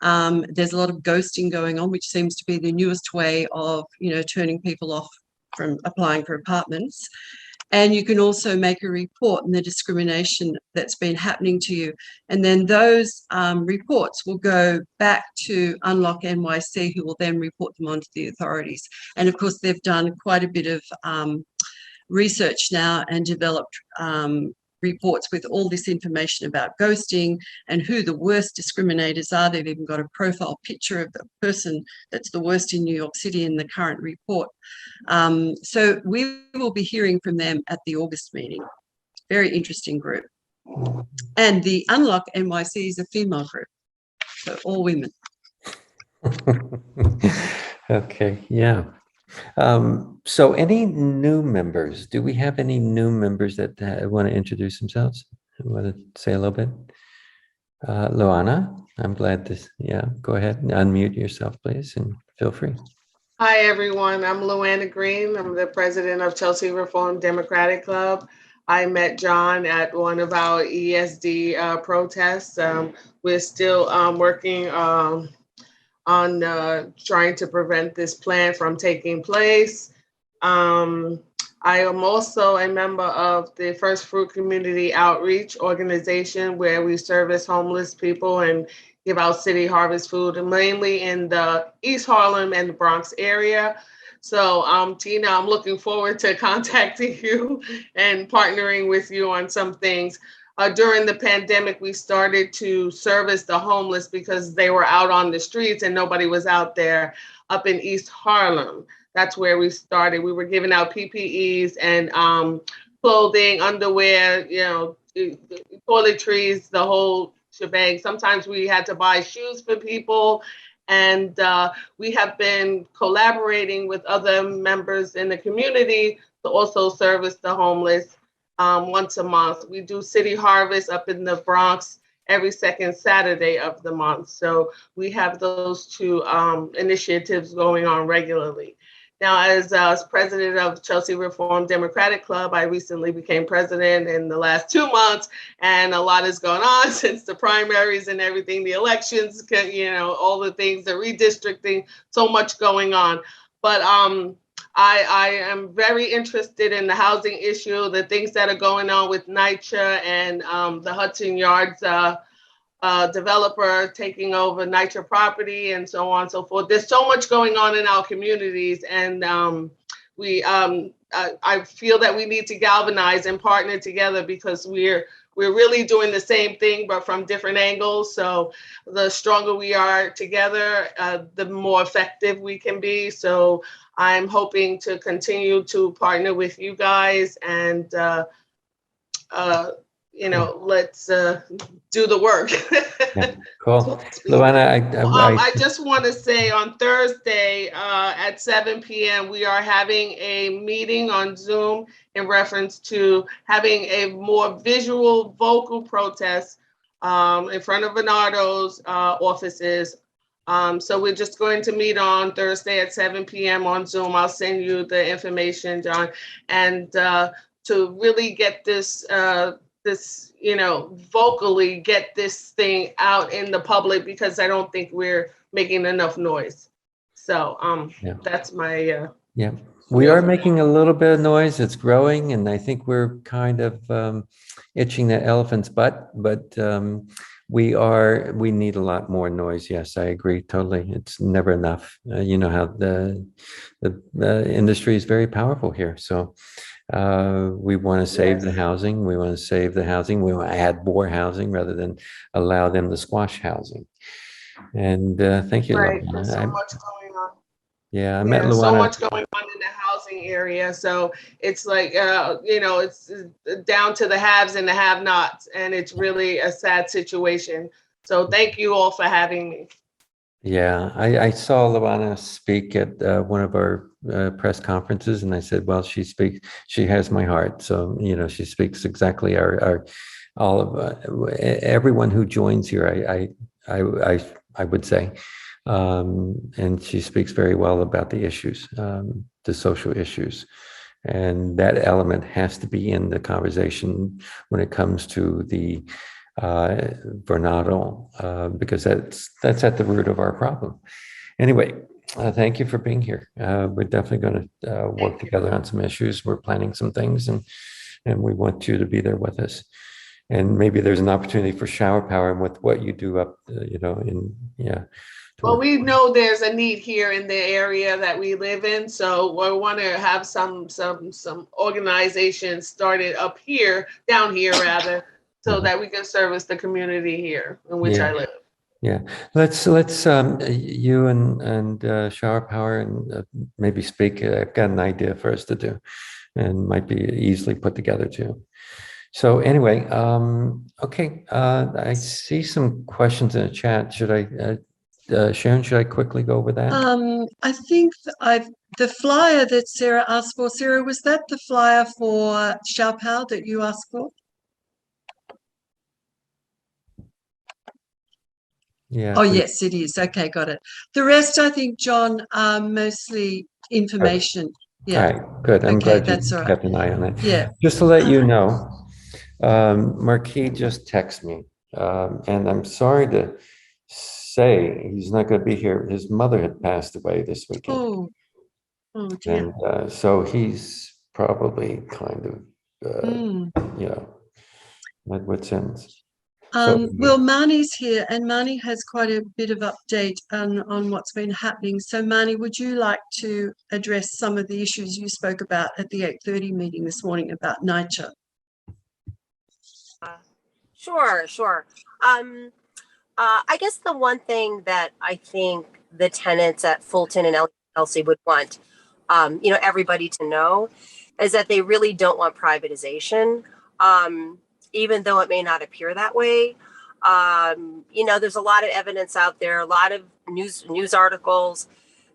There's a lot of ghosting going on, which seems to be the newest way of, turning people off from applying for apartments. And you can also make a report on the discrimination that's been happening to you. And then those reports will go back to Unlock NYC, who will then report them onto the authorities. And of course, they've done quite a bit of research now and developed reports with all this information about ghosting and who the worst discriminators are. They've even got a profile picture of the person that's the worst in New York City in the current report. So we will be hearing from them at the August meeting. Very interesting group. And the Unlock NYC is a female group, so all women. Okay, yeah. So any new members? Do we have any new members that want to introduce themselves? Want to say a little bit? Luana, I'm glad to, go ahead and unmute yourself, please, and feel free. Hi, everyone. I'm Luana Green. I'm the president of Chelsea Reform Democratic Club. I met John at one of our ESD protests. We're still working on trying to prevent this plan from taking place. I am also a member of the First Fruit Community Outreach Organization, where we service homeless people and give out city harvest food, mainly in the East Harlem and the Bronx area. So Tina, I'm looking forward to contacting you and partnering with you on some things. During the pandemic, we started to service the homeless because they were out on the streets and nobody was out there up in East Harlem. That's where we started. We were giving out PPEs and clothing, underwear, toiletries, the whole shebang. Sometimes we had to buy shoes for people And we have been collaborating with other members in the community to also service the homeless once a month. We do City Harvest up in the Bronx every second Saturday of the month. So we have those two initiatives going on regularly. Now, as president of Chelsea Reform Democratic Club, I recently became president in the last 2 months, and a lot has gone on since the primaries and everything, the elections, all the things, the redistricting, so much going on. But I am very interested in the housing issue, the things that are going on with NYCHA and the Hudson Yards developer taking over NYCHA property and so on and so forth. There's so much going on in our communities, and I feel that we need to galvanize and partner together because we're really doing the same thing, but from different angles. So the stronger we are together, the more effective we can be. So I'm hoping to continue to partner with you guys and let's do the work. Yeah, cool. Luana, I just want to say on Thursday at 7 p.m. we are having a meeting on Zoom in reference to having a more visual, vocal protest in front of Bernardo's offices. So we're just going to meet on Thursday at 7 p.m. on Zoom. I'll send you the information, John, and to really get this vocally get this thing out in the public, because I don't think we're making enough noise. So that's my yeah. We are making a little bit of noise. It's growing, and I think we're kind of itching the elephant's butt, but we need a lot more noise. Yes, I agree totally. It's never enough. You know how the industry is very powerful here. So we want to save the housing. We want to save the housing. We want to add more housing rather than allow them to squash housing. And thank you, right. Luana. There's so much going on. Yeah, I met Luana. So much going on in the housing area. So it's like, it's down to the haves and the have-nots, and it's really a sad situation. So thank you all for having me. Yeah, I saw Luana speak at one of our press conferences, and I said, well, she has my heart. So, she speaks exactly all of everyone who joins here, I would say. And she speaks very well about the issues, the social issues. And that element has to be in the conversation when it comes to the Bernardo, because that's at the root of our problem. Anyway, thank you for being here. We're definitely going to work together on some issues. We're planning some things, and we want you to be there with us. And maybe there's an opportunity for shower power, and with what you do up, Well, we know there's a need here in the area that we live in, so we want to have some organizations started down here rather, so that we can service the community here in which I live. Yeah, let's you and shower power and maybe speak. I've got an idea for us to do, and might be easily put together too. So anyway, okay, I see some questions in the chat. Should I? Sharon, should I quickly go over that? I think the flyer that Sarah asked for. Sarah, was that the flyer for Shower that you asked for? Yeah. Oh, yes, it is. Okay, got it. The rest, I think, John, are mostly information. Yeah. All right, good. I'm glad you kept an eye on it. Yeah. Just to let you know, Marquis just texted me, and I'm sorry to say he's not going to be here. His mother had passed away this weekend. Oh dear. And so he's probably kind of, at what's ends. Well, Marni's here, and Marni has quite a bit of update on what's been happening. So, Marni, would you like to address some of the issues you spoke about at the 8:30 meeting this morning about NYCHA? Sure. I guess the one thing that I think the tenants at Fulton and Elsie would want, everybody to know, is that they really don't want privatization. Even though it may not appear that way. You know, there's a lot of evidence out there, a lot of news articles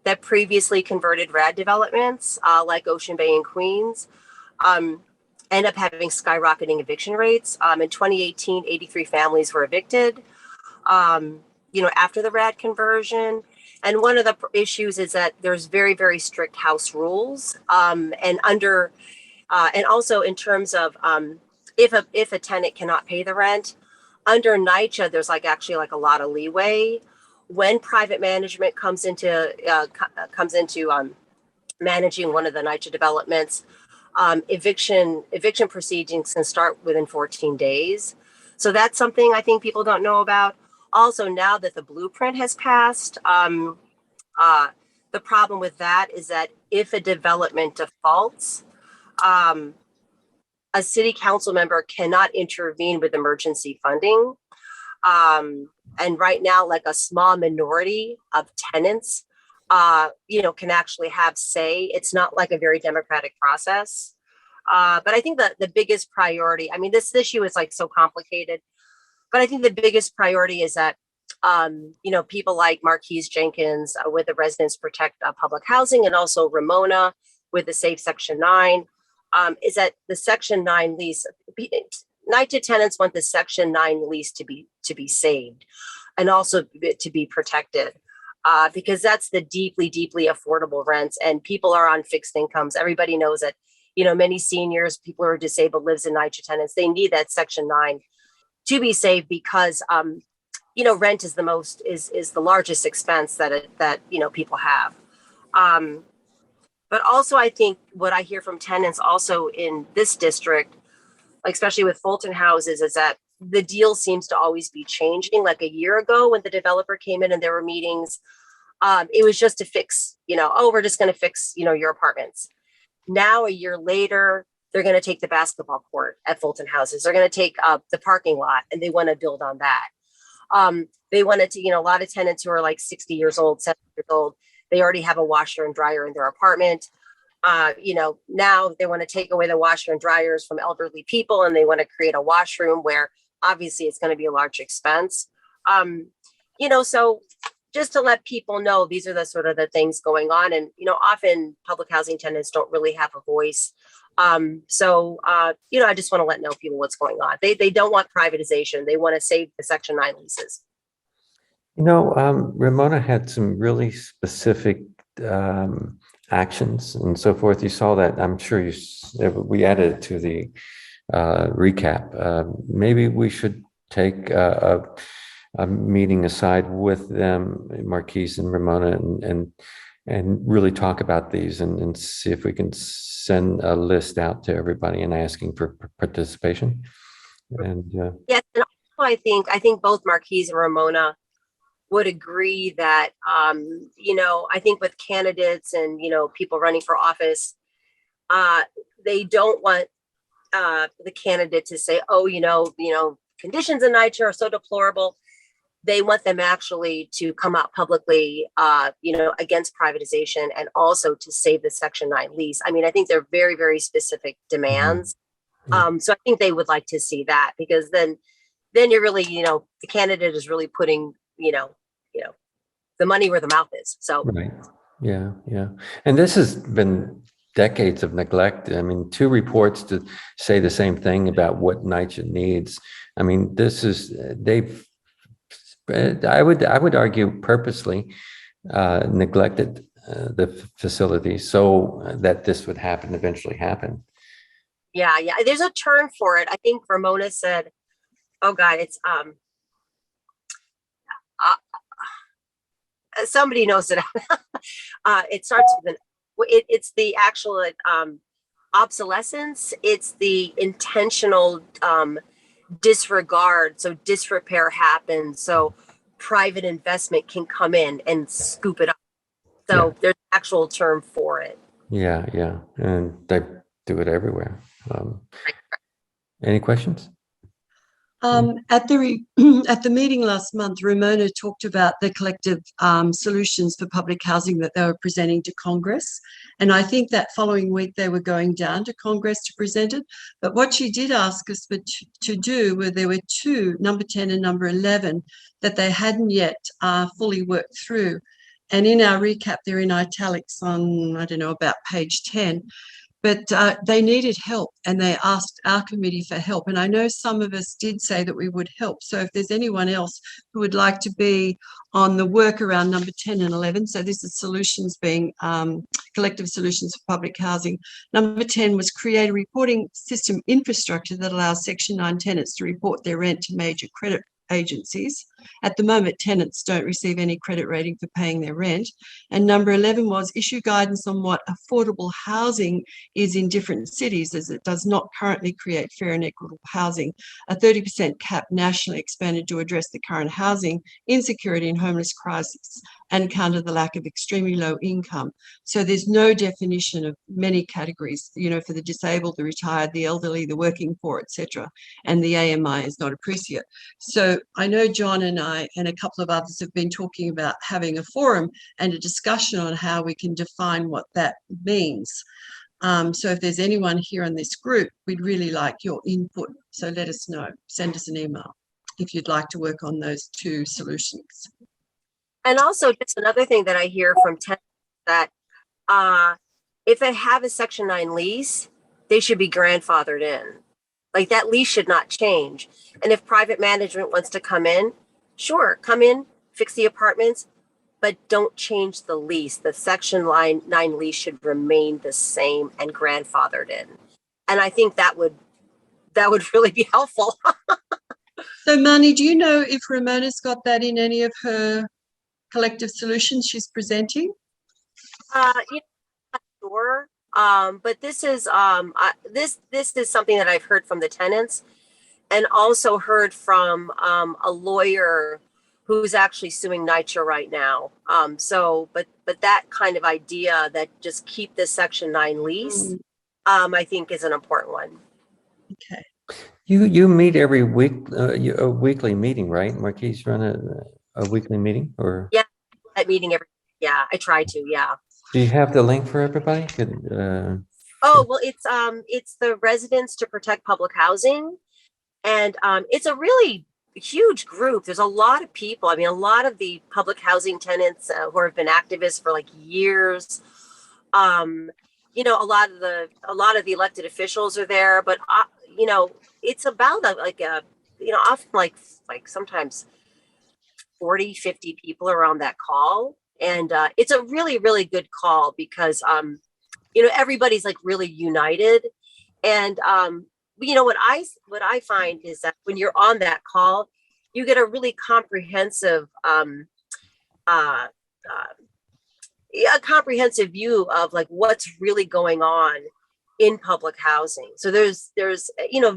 that previously converted rad developments, like Ocean Bay and Queens, end up having skyrocketing eviction rates. In 2018, 83 families were evicted, you know, after the rad conversion. And one of the issues is that there's very, very strict house rules, and also in terms of if a tenant cannot pay the rent under NYCHA, there's actually a lot of leeway when private management comes into managing one of the NYCHA developments. Eviction proceedings can start within 14 days. So that's something I think people don't know about. Also, now that the blueprint has passed, the problem with that is that if a development defaults, a city council member cannot intervene with emergency funding. And right now, a small minority of tenants, you know, can actually have say. It's not a very democratic process. But I think that the biggest priority, I mean, this issue is so complicated, but I think the biggest priority is that, you know, people like Marquise Jenkins with the Residents Protect Public Housing, and also Ramona with the Safe Section 9, is that the Section 9 lease, NYCHA tenants want the Section 9 lease to be saved and also to be protected, because that's the deeply, deeply affordable rents, and people are on fixed incomes. Everybody knows that, you know, many seniors, people who are disabled, lives in NYCHA tenants. They need that Section 9 to be saved because, you know, rent is the largest expense that you know, people have. But also, I think what I hear from tenants also in this district, especially with Fulton houses, is that the deal seems to always be changing. Like a year ago when the developer came in and there were meetings, it was just to fix, you know, oh, we're just going to fix, you know, your apartments. Now, a year later, they're going to take the basketball court at Fulton houses. They're going to take the parking lot, and they want to build on that. They wanted to, you know, a lot of tenants who are 60 years old, 70 years old, they already have a washer and dryer in their apartment. You know, now they want to take away the washer and dryers from elderly people, and they want to create a washroom where obviously it's going to be a large expense. You know, so just to let people know, these are the sort of the things going on. And, you know, often public housing tenants don't really have a voice. So, you know, I just want to let know people what's going on. They don't want privatization. They want to save the Section 9 leases. You know, Ramona had some really specific actions and so forth. You saw that. I'm sure we added it to the recap. Maybe we should take a meeting aside with them, Marquise and Ramona, and really talk about these and see if we can send a list out to everybody and asking for participation. And yes, and also I think both Marquise and Ramona would agree that, you know, I think with candidates and, you know, people running for office, they don't want the candidate to say, oh, you know, conditions in NYCHA are so deplorable. They want them actually to come out publicly, you know, against privatization and also to save the Section 9 lease. I mean, I think they're very, very specific demands. So I think they would like to see that, because then you're really, you know, the candidate is really putting, you know, the money where the mouth is. So right, yeah. And this has been decades of neglect. I mean, 2 reports to say the same thing about what NYCHA needs. I mean, I would argue purposely neglected the facility so that this would eventually happen. Yeah. There's a term for it. I think Ramona said, oh God, it's somebody knows it. It starts with it's the actual obsolescence. It's the intentional disregard. So disrepair happens. So private investment can come in and scoop it up. So there's an actual term for it. Yeah. And they do it everywhere. Any questions? At the at the meeting last month, Ramona talked about the collective solutions for public housing that they were presenting to Congress. And I think that following week they were going down to Congress to present it. But what she did ask us to do were there were two, number 10 and number 11, that they hadn't yet fully worked through. And in our recap, they're in italics on, I don't know, about page 10. But they needed help and they asked our committee for help. And I know some of us did say that we would help. So if there's anyone else who would like to be on the work around number 10 and 11, so this is solutions being collective solutions for public housing. Number 10 was create a reporting system infrastructure that allows Section 9 tenants to report their rent to major credit agencies. At the moment, tenants don't receive any credit rating for paying their rent. And number 11 was issue guidance on what affordable housing is in different cities, as it does not currently create fair and equitable housing. A 30% cap nationally expanded to address the current housing insecurity and homeless crisis and counter the lack of extremely low income. So there's no definition of many categories, you know, for the disabled, the retired, the elderly, the working poor, etc. And the AMI is not appreciate. So I know John and I and a couple of others have been talking about having a forum and a discussion on how we can define what that means. So if there's anyone here in this group, we'd really like your input. So let us know, send us an email if you'd like to work on those two solutions. And also just another thing that I hear from tenants that if they have a Section 9 lease, they should be grandfathered in. Like that lease should not change. And if private management wants to come in, sure, come in, fix the apartments, but don't change the lease. The Section 9 lease should remain the same and grandfathered in. And I think that would really be helpful. So Marni, do you know if Ramona's got that in any of her collective solutions she's presenting? I'm not sure. But this is this is something that I've heard from the tenants, and also heard from a lawyer who's actually suing NYCHA right now. But that kind of idea that just keep this Section 9 lease, I think is an important one. Okay. You meet every week, a weekly meeting, right? Marquise, run a weekly meeting, or? Yeah, that meeting yeah, I try to, yeah. Do you have the link for everybody? Oh, well, it's the Residents to Protect Public Housing. And it's a really huge group. There's a lot of people. I mean, a lot of the public housing tenants who have been activists for like years. You know, a lot of the elected officials are there, but you know, it's about often like sometimes 40, 50 people are on that call. And it's a really, really good call because, you know, everybody's like really united. And, you know, what I find is that when you're on that call, you get a really comprehensive, a comprehensive view of like what's really going on in public housing. So there's, you know,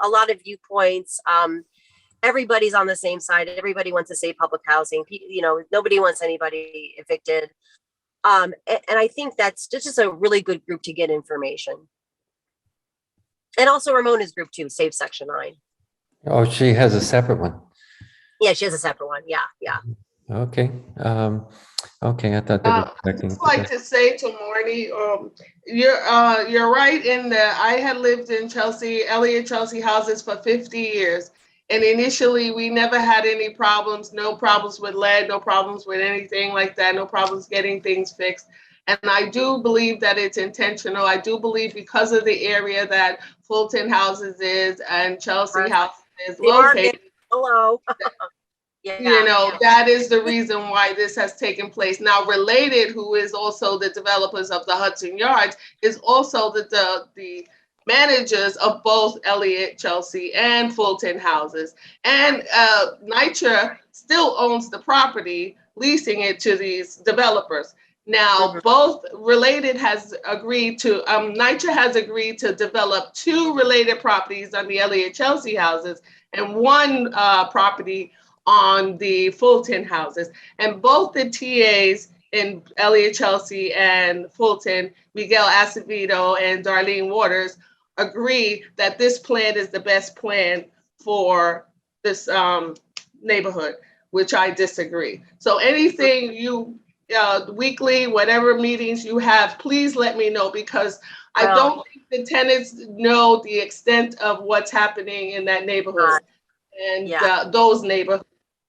a lot of viewpoints. Everybody's on the same side. Everybody wants to save public housing. You know, nobody wants anybody evicted. And I think that's just a really good group to get information. And also Ramona's group too, Save Section 9. Oh, she has a separate one. Yeah, she has a separate one. Yeah, yeah. Okay. Okay, I thought they were expecting. I'd like to say to Marni, you're right in that I had lived in Elliott Chelsea houses for 50 years. And initially we never had any problems, no problems with lead, no problems with anything like that, no problems getting things fixed. And I do believe that it's intentional. I do believe because of the area that Fulton Houses is and Chelsea Houses is located. Hello. Yeah, you know, that is the reason why this has taken place. Now, Related, who is also the developers of the Hudson Yards, is also the managers of both Elliott, Chelsea, and Fulton Houses. And NYCHA still owns the property, leasing it to these developers. Now, both Related has agreed to, NYCHA has agreed to develop 2 related properties on the Elliott Chelsea houses and 1 property on the Fulton houses. And both the TAs in Elliott Chelsea and Fulton, Miguel Acevedo and Darlene Waters, agree that this plan is the best plan for this neighborhood, which I disagree. So anything you, weekly, whatever meetings you have, please let me know, because I don't think the tenants know the extent of what's happening in that neighborhood and those neighborhoods.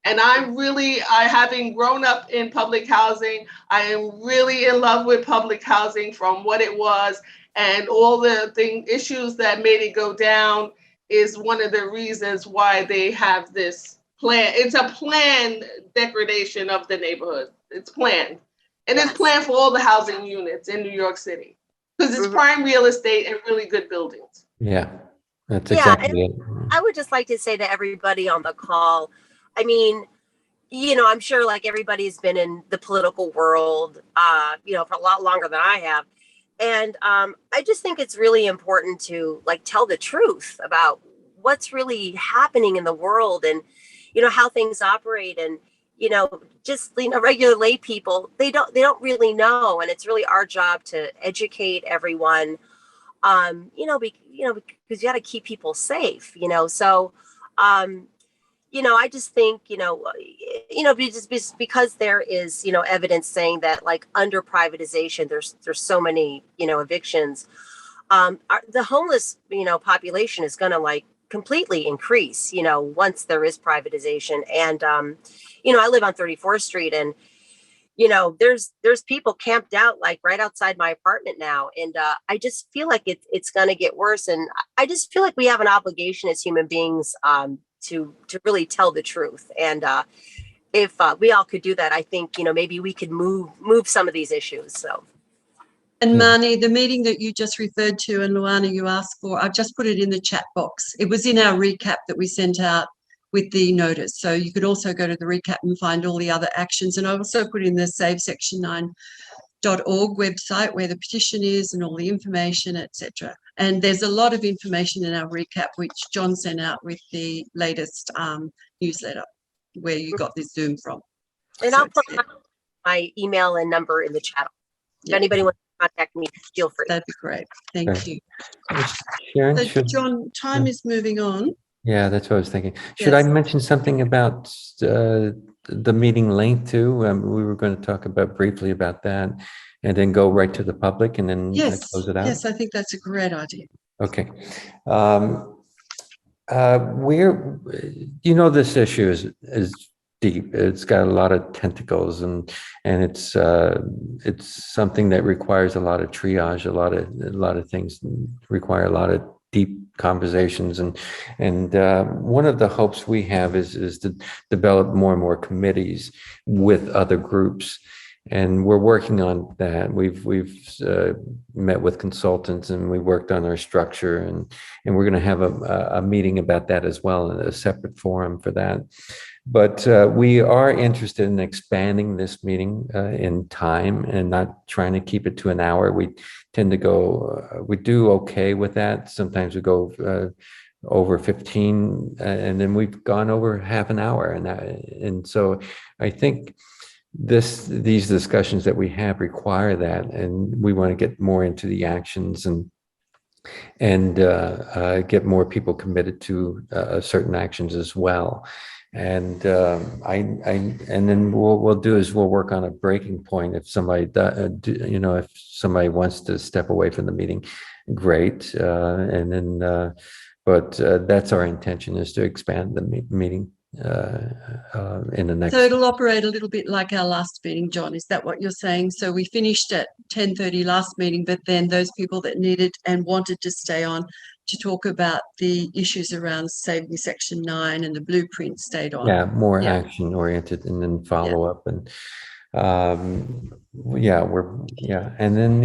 And having grown up in public housing, I am really in love with public housing from what it was, and all the issues that made it go down is one of the reasons why they have this plan. It's a planned degradation of the neighborhood. It's planned. And it's planned for all the housing units in New York City, because it's prime real estate and really good buildings. Yeah, that's exactly it. I would just like to say to everybody on the call, I mean, I'm sure like everybody's been in the political world, for a lot longer than I have. And I just think it's really important to like tell the truth about what's really happening in the world, and, how things operate, and, regular lay people, they don't really know. And it's really our job to educate everyone, because you got to keep people safe, so, I just think, just because there is, evidence saying that like under privatization, there's so many, evictions, the homeless, population is going to like completely increase, once there is privatization. And, I live on 34th Street, and, there's people camped out like right outside my apartment now. And I just feel like it's going to get worse. And I just feel like we have an obligation as human beings, to really tell the truth. And if we all could do that, I think, maybe we could move some of these issues. So. And Marni, the meeting that you just referred to, and Luana, you asked for, I've just put it in the chat box. It was in our recap that we sent out with the notice. So you could also go to the recap and find all the other actions. And I also put in the Save Section 9.org website where the petition is and all the information, etc. And there's a lot of information in our recap, which John sent out with the latest newsletter, where you got this Zoom from. And I'll put my email and number in the chat. If anybody wants to contact me, feel free. That'd be great. Thank you. Sharon, so John, time is moving on. Yeah, that's what I was thinking. Should I mention something about the meeting length too? We were going to talk about briefly about that, and then go right to the public, and then close it out. Yes, I think that's a great idea. Okay. This issue is deep. It's got a lot of tentacles, and it's something that requires a lot of triage. A lot of things require a lot of deep conversations, and one of the hopes we have is to develop more and more committees with other groups, and we're working on that. We've met with consultants, and we worked on our structure, and we're going to have a meeting about that as well, a separate forum for that. But we are interested in expanding this meeting in time, and not trying to keep it to an hour. We tend to go, we do okay with that. Sometimes we go over 15, and then we've gone over half an hour. And so I think these discussions that we have require that, and we want to get more into the actions and get more people committed to certain actions as well. And then we'll do is we'll work on a breaking point. If somebody if somebody wants to step away from the meeting, great. And then but that's our intention, is to expand the meeting in the next. So it'll operate a little bit like our last meeting, John. Is that what you're saying? So we finished at 10:30 last meeting, but then those people that needed and wanted to stay on to talk about the issues around Saving Section 9 and the blueprint stayed on. Yeah, more action oriented, and then follow up, and and then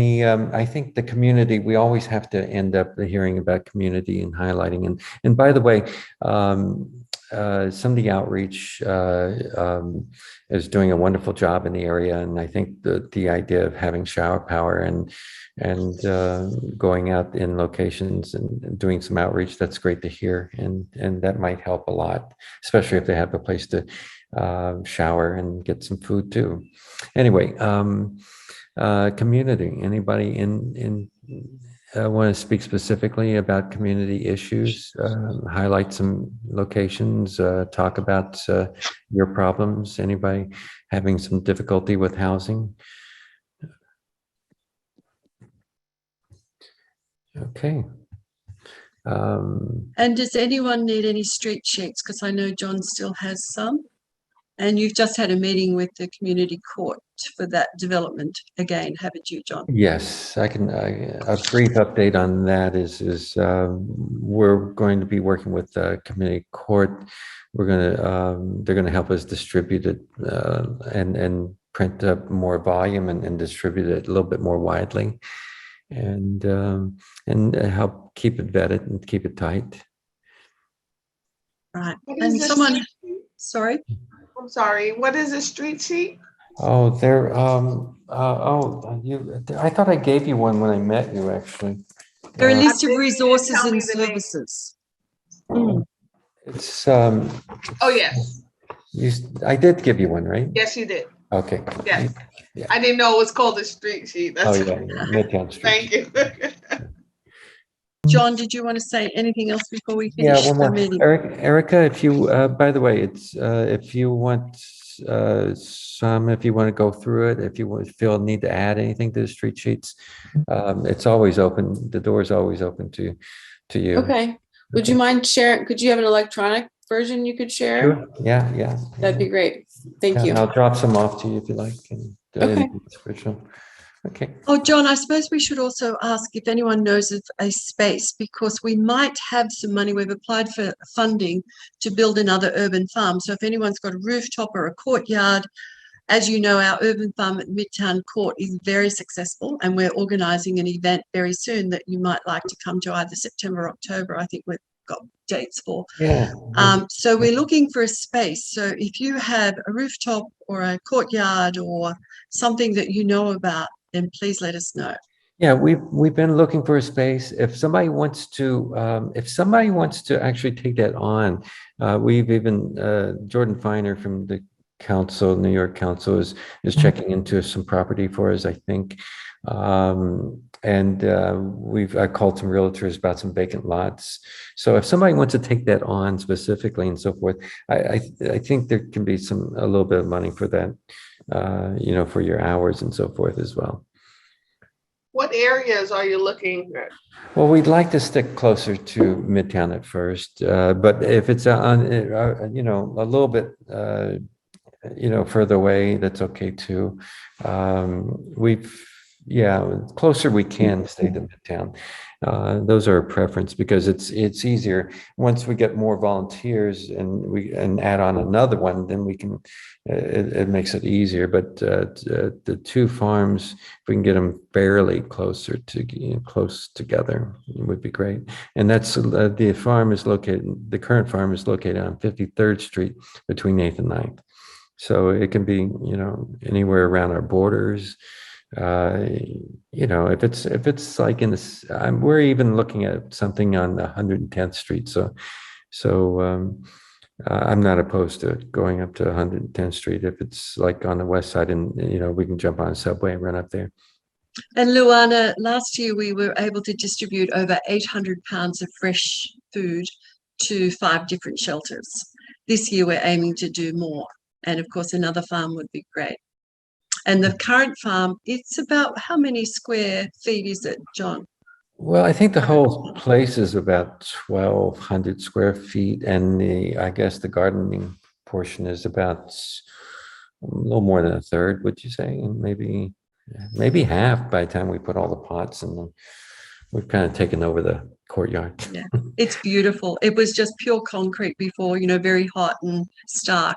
I think the community, we always have to end up hearing about community and highlighting, and by the way, some of the outreach is doing a wonderful job in the area, and I think the idea of having shower power and going out in locations and doing some outreach, that's great to hear, and that might help a lot, especially if they have a place to shower and get some food too. Anyway, community, anybody in want to speak specifically about community issues, highlight some locations, talk about your problems? Anybody having some difficulty with housing? Okay. And does anyone need any street sheets? Because I know John still has some. And you've just had a meeting with the community court for that development again, haven't you, John? Yes, I can. A brief update on that is we're going to be working with the community court. We're going to they're going to help us distribute it and print up more volume and distribute it a little bit more widely, and help keep it vetted and keep it tight. Right. And someone, sorry. I'm sorry, what is a street sheet? Oh, there. I thought I gave you one when I met you, actually. They're a list of resources and services. It's Oh, yes. I did give you one, right? Yes, you did. Okay. Yes. Yeah. I didn't know it was called a street sheet. That's Midtown Street. Thank you. John, did you want to say anything else before we finish? Yeah, one more. Erica, if you, by the way, it's if you want if you want to go through it, if you feel a need to add anything to the street sheets, it's always open. The door is always open to you. Okay. Would you mind sharing? Could you have an electronic version you could share? Sure. Yeah. That'd be great. Thank you. I'll drop some off to you if you like. Okay. Okay. Oh, John, I suppose we should also ask if anyone knows of a space, because we might have some money. We've applied for funding to build another urban farm. So if anyone's got a rooftop or a courtyard, as you know, our urban farm at Midtown Court is very successful, and we're organising an event very soon that you might like to come to, either September or October. I think we've got dates for. Yeah. So we're looking for a space. So if you have a rooftop or a courtyard or something that you know about, then please let us know. Yeah, we've been looking for a space. If somebody wants to actually take that on, we've even Jordan Feiner from the council, New York Council, is checking into some property for us, I think. I called some realtors about some vacant lots. So if somebody wants to take that on specifically and so forth, I think there can be a little bit of money for that, for your hours and so forth as well. What areas are you looking at? Well, we'd like to stick closer to Midtown at first, but if it's a little bit, further away, that's okay too. Closer we can stay to Midtown. Those are a preference because it's easier once we get more volunteers and add on another one, then we can. It makes it easier. But the two farms, if we can get them fairly close together, it would be great. And that's the farm is located. The current farm is located on 53rd Street between 8th and 9th. So it can be anywhere around our borders. If it's like in this, we're even looking at something on 110th Street. So I'm not opposed to going up to 110th Street if it's like on the west side, and we can jump on a subway and run up there. And Luana, last year we were able to distribute over 800 pounds of fresh food to 5 different shelters. This year we're aiming to do more, and of course another farm would be great. And the current farm, it's about how many square feet is it, John? Well, I think the whole place is about 1,200 square feet, and I guess the gardening portion is about a little more than a third, would you say? And maybe half by the time we put all the pots in. We've kind of taken over the courtyard. Yeah, it's beautiful. It was just pure concrete before, very hot and stark.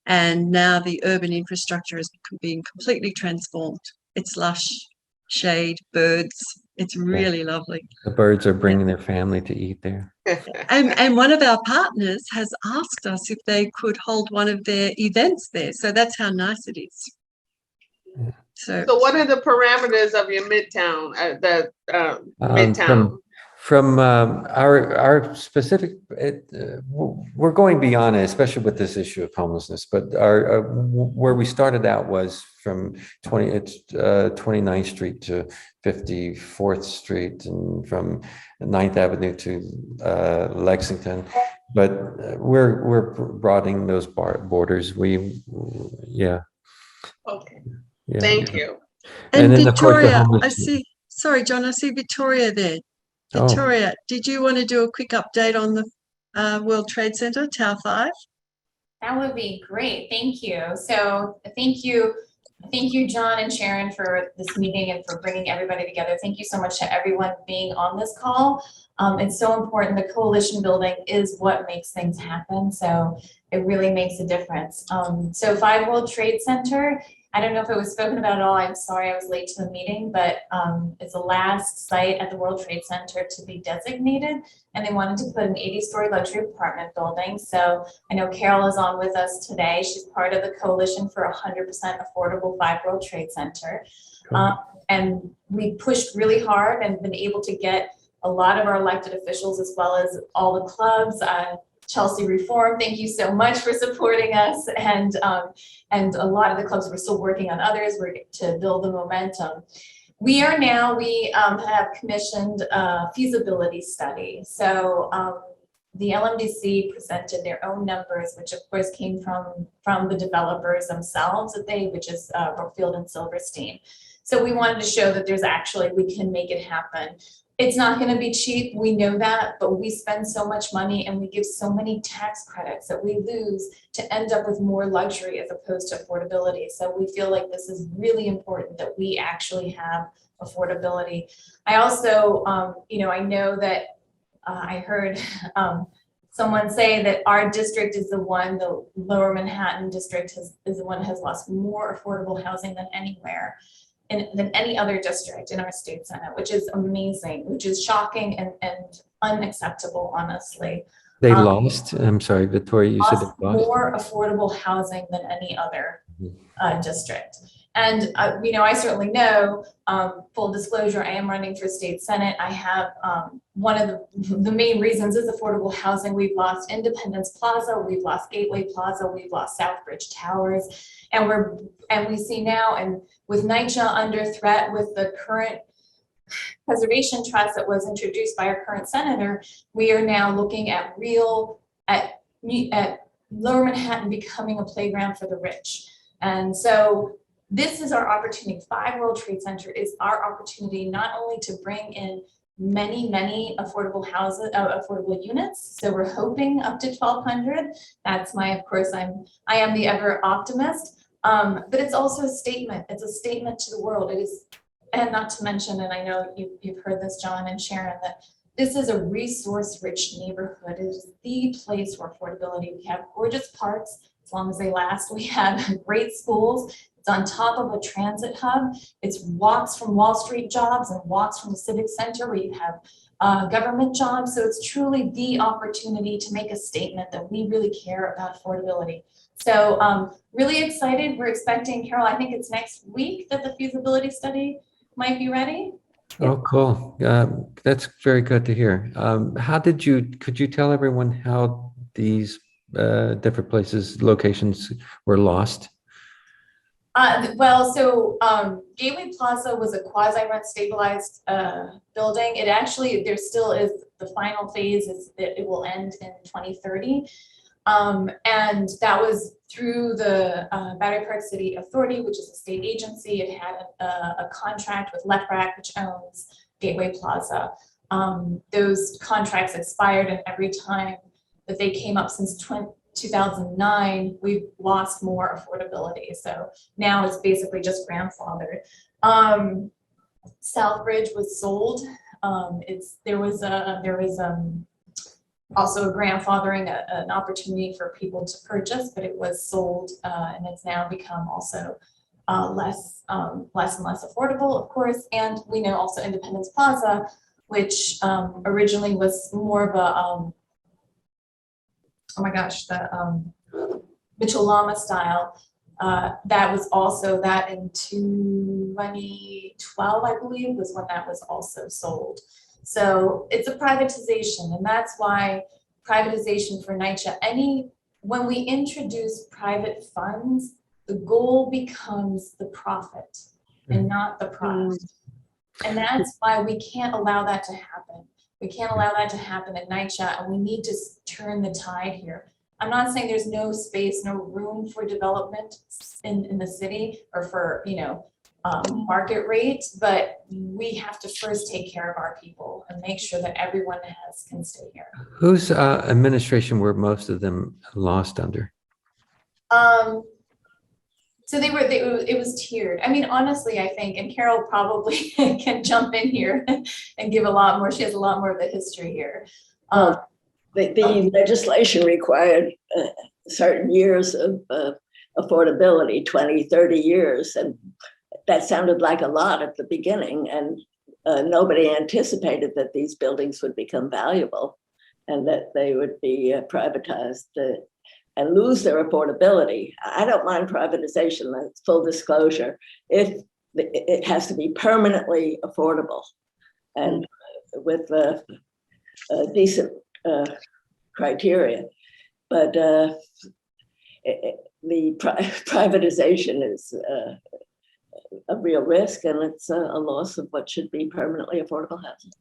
And now the urban infrastructure is being completely transformed. It's lush, shade, birds. It's really lovely. The birds are bringing their family to eat there. And one of our partners has asked us if they could hold one of their events there. So that's how nice it is. Yeah. So what are the parameters of your Midtown? Midtown From our specific, we're going beyond it, especially with this issue of homelessness. But our where we started out was from 29th Street to 54th Street, and from 9th Avenue to Lexington. But we're broadening those borders. Yeah. Okay. Yeah. Thank you. And then, of course, the Victoria, I homeless- see, sorry, John, I see Victoria there. Oh. Victoria, did you want to do a quick update on the World Trade Center, Tower 5? That would be great. Thank you. So thank you, John and Sharon, for this meeting and for bringing everybody together. Thank you so much to everyone being on this call. It's so important. The coalition building is what makes things happen. So it really makes a difference. So 5 World Trade Center, I don't know if it was spoken about at all. I'm sorry I was late to the meeting, but it's the last site at the World Trade Center to be designated, and they wanted to put an 80-story luxury apartment building. So I know Carol is on with us today. She's part of the coalition for 100% affordable 5 World Trade Center. And we pushed really hard and been able to get a lot of our elected officials, as well as all the clubs, Chelsea Reform, thank you so much for supporting us. And a lot of the clubs, we're still working on others to build the momentum. We have commissioned a feasibility study. So the LMDC presented their own numbers, which of course came from the developers themselves, which is Brookfield and Silverstein. So we wanted to show that we can make it happen. It's not going to be cheap, we know that, but we spend so much money and we give so many tax credits that we lose to end up with more luxury as opposed to affordability. So we feel like this is really important that we actually have affordability. I also, I know that I heard someone say that our district is the Lower Manhattan district is the one that has lost more affordable housing than anywhere. Than any other district in our state senate, which is amazing, which is shocking and unacceptable, honestly. They lost, I'm sorry, Victoria, you said they lost? More affordable housing than any other district. And, I certainly know, full disclosure, I am running for state senate. I have one of the main reasons is affordable housing. We've lost Independence Plaza, we've lost Gateway Plaza, we've lost Southbridge Towers, and we see now, and with NYCHA under threat with the current preservation trust that was introduced by our current senator, we are now looking at Lower Manhattan becoming a playground for the rich. And so this is our opportunity. 5 World Trade Center is our opportunity not only to bring in many affordable houses, affordable units. So we're hoping up to 1,200. That's of course, I am the ever optimist. But it's also a statement. It's a statement to the world. It is, and not to mention, and I know you've heard this, John and Sharon, that this is a resource-rich neighborhood. It is the place for affordability. We have gorgeous parks, as long as they last. We have great schools. It's on top of a transit hub. It's walks from Wall Street jobs and walks from the Civic Center where you have government jobs. So it's truly the opportunity to make a statement that we really care about affordability. So really excited. We're expecting, Carol, I think it's next week that the feasibility study might be ready. Oh, cool. That's very good to hear. Could you tell everyone how these different locations were lost? Gateway Plaza was a quasi-rent stabilized building. It actually, there still is, the final phase is that it will end in 2030. And that was through the Battery Park City Authority, which is a state agency. It had a contract with LEFRAC, which owns Gateway Plaza. Those contracts expired, and every time that they came up since 2009, we've lost more affordability. So now it's basically just grandfathered. Southbridge was sold. There was also a grandfathering, an opportunity for people to purchase, but it was sold, and it's now become also less and less affordable, of course. And we know also Independence Plaza, which originally was more of a Mitchell Lama style. That was also that in 2012, I believe, was when that was also sold. So it's a privatization, and that's why privatization for NYCHA, when we introduce private funds, the goal becomes the profit and not the product. And that's why we can't allow that to happen. We can't allow that to happen at NYCHA, and we need to turn the tide here. I'm not saying there's no space, no room for development in the city or for, market rate, but we have to first take care of our people and make sure that everyone can stay here. Whose administration were most of them lost under? So it was tiered. I mean, honestly, I think, and Carol probably can jump in here and give a lot more. She has a lot more of the history here. The legislation required certain years of affordability, 20, 30 years. And that sounded like a lot at the beginning. And nobody anticipated that these buildings would become valuable and that they would be privatized and lose their affordability. I don't mind privatization, that's full disclosure, if it has to be permanently affordable and with decent criteria. But the privatization is a real risk, and it's a loss of what should be permanently affordable housing.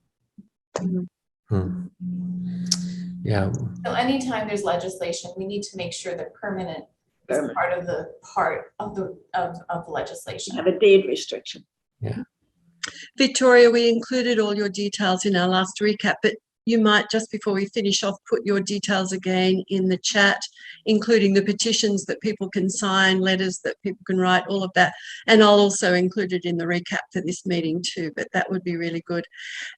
Yeah. So anytime there's legislation, we need to make sure that permanent is part of the legislation. Have a deed restriction. Yeah. Victoria, we included all your details in our last recap, but you might, just before we finish off, put your details again in the chat, including the petitions that people can sign, letters that people can write, all of that. And I'll also include it in the recap for this meeting too, but that would be really good.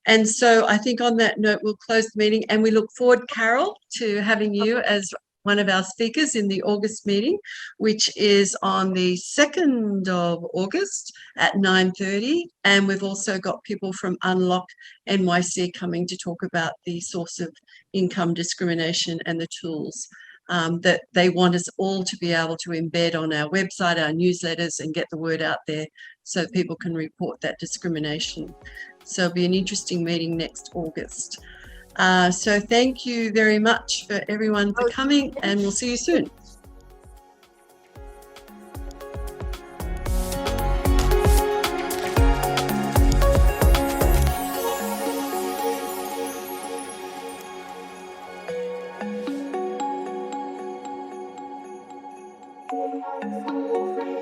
And so I think on that note, we'll close the meeting, and we look forward, Carol, to having you as one of our speakers in the August meeting, which is on the 2nd of August at 9:30. And we've also got people from Unlock NYC coming to talk about the source of income discrimination and the tools that they want us all to be able to embed on our website, our newsletters, and get the word out there so people can report that discrimination. So it'll be an interesting meeting next August. So thank you very much for everyone for coming, and we'll see you soon. Thank you.